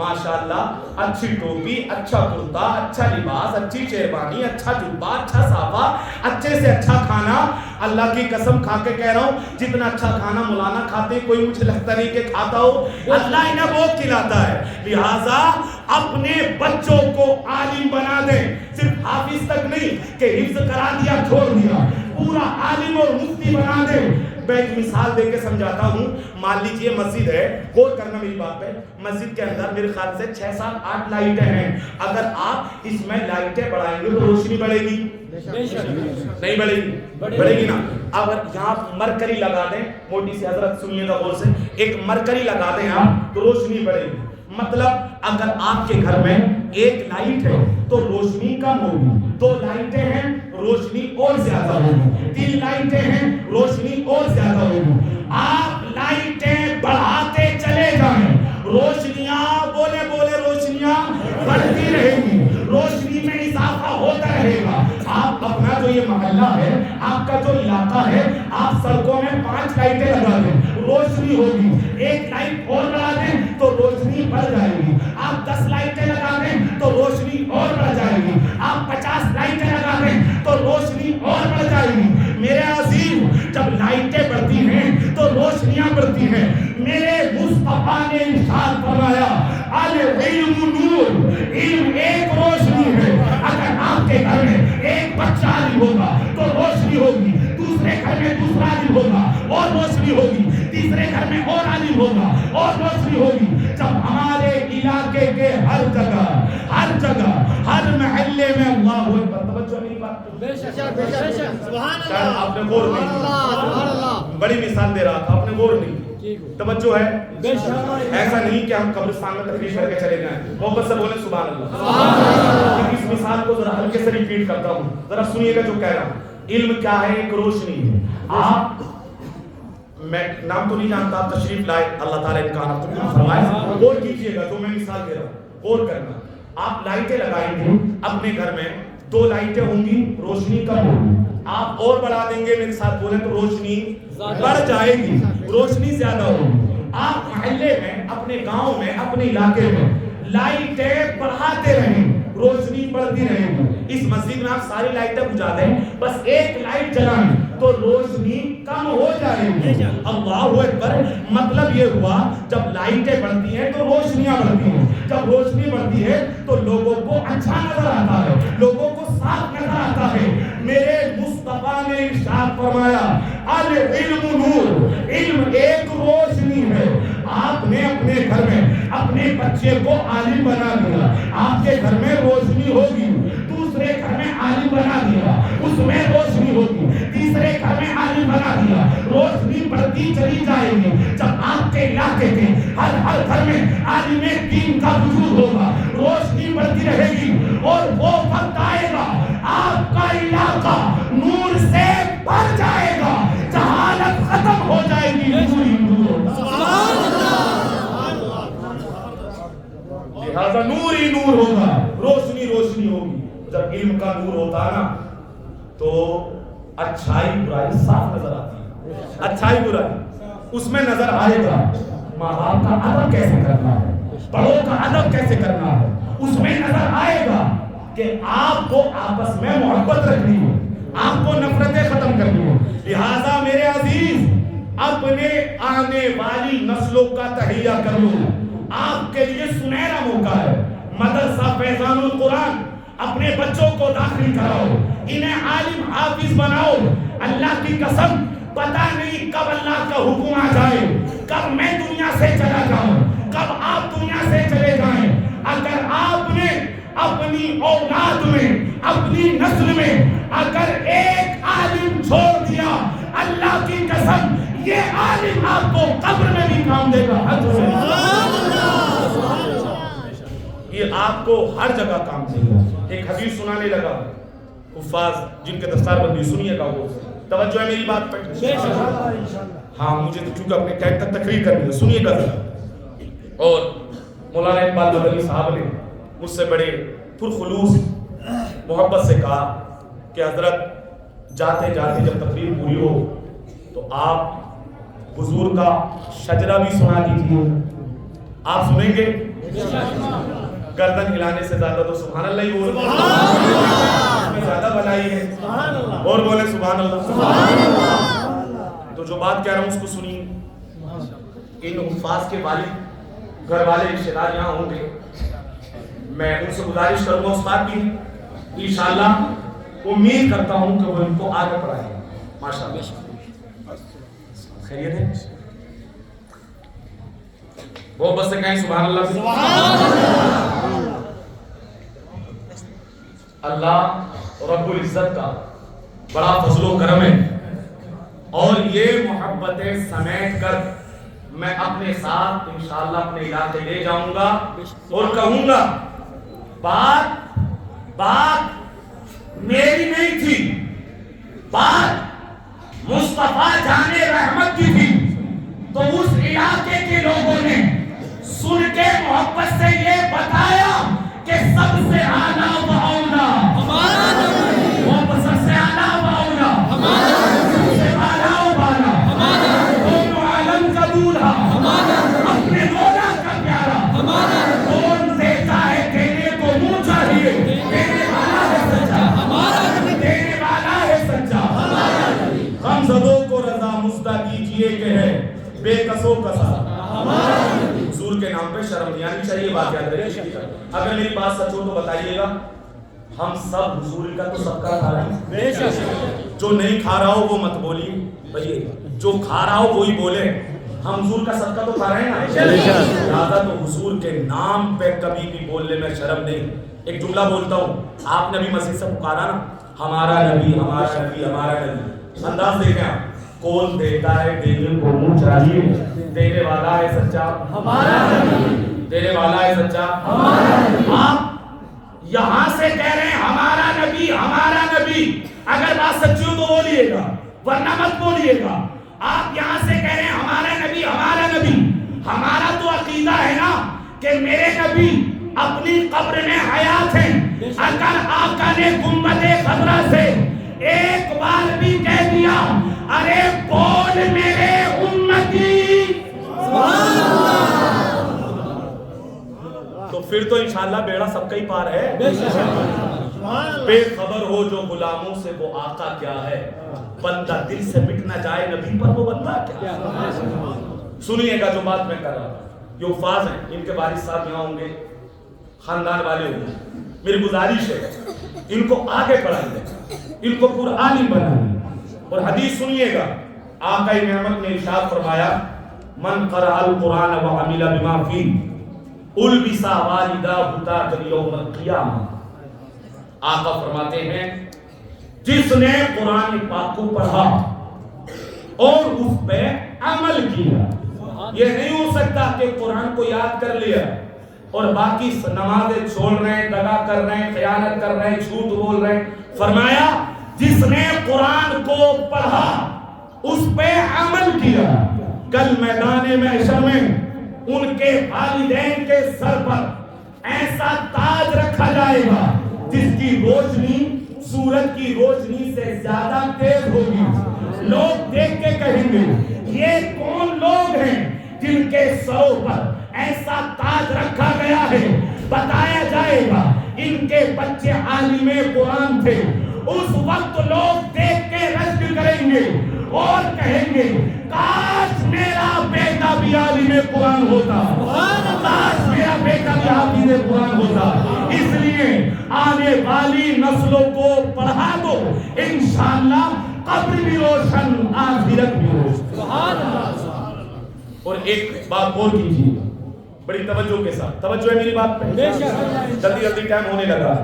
ماشاءاللہ اچھی ٹوپی، اچھا کرتا، اچھا لباس، اچھی شیروانی، اچھا جبہ، اچھا صافہ، اچھے سے اچھا کھانا. اللہ کی قسم کھا کے کہہ رہا ہوں جتنا اچھا کھانا مولانا کھاتے ہیں کوئی مجھے لگتا نہیں کہ کھاتا ہو. اللہ انہیں بہت کھلاتا ہے. لہٰذا اپنے بچوں کو عالم بنا دیں. صرف حافظ تک نہیں کہ حفظ کرا دیا چھوڑ دیا، پورا عالم اور مفتی بنا دیں. میں ایک مثال دے کے سمجھاتا ہوں. مان لیجئے مسجد ہے، غور کرنا میری بات پہ. مسجد کے اندر میرے خیال سے 6 7 8 لائٹیں ہیں. اگر آپ اس میں لائٹیں بڑھائیں گے تو روشنی بڑھے گی نہیں بڑھے گی؟ بڑھے گی نا. اگر یہاں مرکری لگا دیں، موٹی سی حضرت سنیے گا غور سے، ایک مرکری لگا دیں آپ تو روشنی بڑھے گی. مطلب اگر آپ کے گھر میں ایک لائٹ ہے تو روشنی کم ہوگی، 2 لائٹیں ہیں روشنی اور زیادہ ہوگی، 3 لائٹیں ہیں روشنی اور زیادہ ہوگی. آپ لائٹیں بڑھاتے چلے جائیں، روشنیاں بولے روشنیاں بڑھتی رہے گی، روشنی میں اضافہ ہوتا رہے گا. آپ اپنا جو یہ محلہ ہے، آپ کا جو علاقہ ہے، آپ سڑکوں میں 5 لائٹیں لگا دیں، روشنی ہوگی. 1 لائٹ اور لگا دیں تو روشنی بڑھ جائے گی. آپ 10 لائٹیں لگا دیں تو روشنی اور بڑھ جائے گی. آپ 50 لائٹیں لگا دیں تو روشنی اور بڑھ جائے گی. میرے عزیز جب لائٹیں بڑھتی ہیں تو روشنیاں بڑھتی ہیں. میرے مصطفیٰ نے ارشاد فرمایا العلم نور، علم ایک روشنی ہے. اگر آپ کے گھر میں ایک بچہ عالم ہوگا تو روشنی ہوگی، دوسرے گھر میں دوسرا عالم ہوگا اور روشنی ہوگی، تیسرے گھر میں اور عالم ہوگا اور روشنی ہوگی. جب ہمارے علاقے کے ہر جگہ ہر محلے میں اللہ اکبر، توجہ میری بات کو، سبحان شاید اللہ، آپ نے غور نہیں سبحان اللہ. بڑی مثال دے رہا تھا، آپ نے غور نہیں. توجہ ہے؟ ایسا نہیں کہ ہم قبرستان میں تقریر کر کے چلے جائیں. محبت سے بولیں سبحان اللہ. اس مثال کو ذرا ہلکے سے ریپیٹ کرتا ہوں، ذرا سنیے گا جو کہہ رہا ہوں. علم کیا ہے؟ ایک روشنی ہے. آپ، میں نام تو نہیں جانتا، آپ تشریف لائے، اللہ تعالیٰ امکانات کو فرمائے. غور کیجئے گا جو میں مثال دے رہا ہوں، غور کرنا. آپ لائٹیں لگائیں گے اپنے گھر میں، 2 لائٹیں ہوں گی روشنی کم ہوگی. آپ اور بڑھا دیں گے، میرے ساتھ بولیں تو روشنی بڑھ جائے گی، روشنی زیادہ ہوگی. آپ محلے میں، اپنے گاؤں میں، اپنے علاقے میں لائٹیں بڑھاتے رہیں، روشنی بڑھتی رہے گی. اس مسجد میں آپ ساری لائٹیں بجھا دیں، بس ایک لائٹ جلائیں تو روشنی کم ہو جائے گی. اللہ اکبر. مطلب یہ ہوا جب لائٹیں بڑھتی ہیں تو روشنیاں بڑھتی ہیں. جب روشنی بڑھتی ہے تو لوگوں کو اچھا نظر آتا ہے، لوگوں کو صاف نظر آتا ہے. میرے مصطفیٰ نے ارشاد فرمایا العلم نور، علم ایک روشنی ہے. آپ نے اپنے گھر میں اپنے بچے کو عالم بنا دیا، آپ کے گھر میں روشنی ہوگی. دوسرے گھر میں عالم بنا دیا، اس میں روشنی ہوگی. تیسرے گھر میں عالم بنا دیا، روشنی بڑھتی چلی جائے گی. جب آپ کے علاقے کے ہر گھر میں عالم دین کا وجود ہوگا، روشنی بڑھتی رہے گی. اور وہ وقت آئے گا آپ کا علاقہ نور سے بھر جائے گا، جہالت ختم ہو جائے گی، نور ہی نور ہوگا. لہذا نور ہی نور ہوگا، روشنی روشنی ہوگی. جب علم کا نور ہوتا ہے نا تو اچھائی برائی صاف نظر آتی ہے. اچھائی برائی اس میں نظر آئے گا. ماں باپ کا ادب کیسے کرنا ہے، بڑوں کا ادب کیسے کرنا ہے، اس میں نظر آئے گا کہ آپ کو آپس میں محبت رکھنی ہے، آپ کو نفرتیں ختم کرنی ہے. لہذا میرے عزیز اپنے آنے والی نسلوں کا تہیہ کر لو. آپ کے لیے سنہرا موقع ہے. مدرسہ فیضان القرآن اپنے بچوں کو داخل کراؤ، انہیں عالم حافظ بناؤ. اللہ کی قسم پتہ نہیں کب اللہ کا حکم آ جائے، کب میں دنیا سے چلا جاؤں، کب آپ دنیا سے چلے جائیں. اگر آپ نے اپنی اولاد میں، اپنی نسل میں اگر ایک عالم چھوڑ دیا، اللہ کی قسم یہ عالم آپ کو قبر میں بھی کام دے گا. یہ آپ کو ہر جگہ کام دے گا. ایک حدیث سنانے لگا، حفاظ جن کے دستار بندی سنیے گا، وہ توجہ ہے میری بات پہ؟ ہاں مجھے تو چونکہ اپنے ٹائم تک تقریر کرنی ہے، سنیے گا ذرا. اور مولانا اقبال مدنی صاحب نے مجھ سے بڑے پرخلوص محبت سے کہا کہ حضرت جاتے جاتے جب تقریر پوری ہو تو آپ حضور کا شجرہ بھی سنا دیجیے. آپ سنیں گے؟ گردن ہلانے سے زیادہ تو سبحان اللہ ہی بول اس میں زیادہ بھلائی ہے. اور بولے سبحان اللہ. تو جو بات کہہ رہا ہوں اس کو سنیے. ان حفاظ کے والد گھر والے رشتے دار یہاں ہوں گے. میں ان سے گزارش کروں گا استاد بھی انشاءاللہ امید کرتا ہوں کہ وہ ان کو آگے پڑھائیں گے. ماشاءاللہ خیریت ہے. وہ بس سے کہیں سبحان اللہ. اللہ رب العزت کا بڑا فضل و کرم ہے اور یہ محبتیں سمیٹ کر میں اپنے ساتھ انشاءاللہ اپنے علاقے لے جاؤں گا اور کہوں گا بات میری نہیں تھی, بات مصطفیٰ جان رحمت کی تھی. تو اس علاقے کے لوگوں نے سن کے محبت سے یہ بتایا کہ سب سے اعلیٰ و اولیٰ ہمارا نبی, وہ سب سے اعلیٰ و اولیٰ ہمارا نبی, سب سے اعلیٰ و بالا ہمارا نبی, دونوں عالم کا دولہا ہمارا نبی, اپنے مولا کا پیارا ہمارا نبی. کون دیتا ہے دینے کو منہ چاہیے, دینے والا ہے سچا ہمارا نبی, دینے والا ہے سچا ہمارا نبی. غمزدوں کو رضا مزدہ کیجئے کہ ہے بے کسو کسا ہمارا نبی. حضور کے نام پہ شرم نہیں آنی چاہیے. بات یاد رکھیے. اگر میری بات سچ ہو تو بتائیے گا. ہم سب حضور کا تو سب کا کھا رہے ہیں. جو نہیں کھا رہا ہو وہ مت بولیے بھائی, جو کھا رہا ہو وہی بولے. ہم حضور کا صدقہ تو کھا رہے ہیں نا. لہٰذا تو حضور کے نام پہ کبھی بھی بولنے میں شرم نہیں. ایک جملہ بولتا ہوں, آپ نے بھی مسجد سے پکارا نا ہمارا نبی ہمارا نبی ہمارا نبی. انداز دیکھیں آپ, کون دیتا ہے دینے کو منہ چاہیے, دینے والا ہے سچا ہمارا نبی, دینے والا ہے سچا ہمارا نبی. آپ یہاں سے کہہ رہے ہیں ہمارا نبی ہمارا نبی, اگر بات سچی ہو تو بولیے گا ورنہ مت بولیے گا. آپ یہاں سے کہہ رہے ہیں ہمارا نبی ہمارا نبی. ہمارا تو عقیدہ ہے نا کہ میرے نبی اپنی قبر میں حیات ہیں. اگر آقا نے گنبد خضرا سے ایک بار بھی کہہ دیا ارے بول میرے امتی سبحان اللہ, تو پھر تو انشاءاللہ بیڑا سب کا ہی پار ہے. بے خبر ہو جو غلاموں سے وہ آقا کیا ہے, بندہ دل سے مٹ نہ جائے نبی پر وہ بندہ کیا. سنیے گا جو بات میں کر رہا ہوں. یہ حفاظ ہیں, ان کے والد صاحب یہاں ہوں گے, خاندان والے ہوں گے. میری گزارش ہے ان کو آگے پڑھائیے, ان کو قرآن بنائیے. اور حدیث سنیے گا, آقا نعمت نے ارشاد فرمایا من قرأ القرآن وعمل بما فیہ البس والداہ تاج یوم القیامہ. آقا فرماتے ہیں جس نے قرآن پاک کو پڑھا اور اس پہ عمل کیا. یہ نہیں ہو سکتا کہ قرآن کو یاد کر لیا اور باقی نمازیں چھوڑ رہے ہیں, دغا کر رہے ہیں, خیانت کر رہے ہیں, جھوٹ بول رہے ہیں. فرمایا جس نے قرآن کو پڑھا اس پہ عمل کیا, کل میدان محشر میں ان کے والدین کے سر پر ایسا تاج رکھا جائے گا جس کی روشنی سورج کی روشنی سے زیادہ تیز ہوگی. لوگ دیکھ کے کہیں گے یہ کون لوگ ہیں جن کے سروں پر ایسا تاج رکھا گیا ہے. بتایا جائے گا ان کے بچے عالم قرآن تھے. اس وقت لوگ دیکھ کے رشک کریں گے اور کہیں گے کاش میرا بیٹا بھی عالم قرآن ہوتا, کاش میرا بیٹا بھی حافظ قرآن ہوتا. اس لیے آنے والی نسلوں کو پڑھا دو, انشاءاللہ قبر بھی روشن آخرت بھی روشن. اور ایک بات اور کیجیے بڑی توجہ کے ساتھ, توجہ ہے میری بات پہ, جلدی جلدی ٹائم ہونے لگا.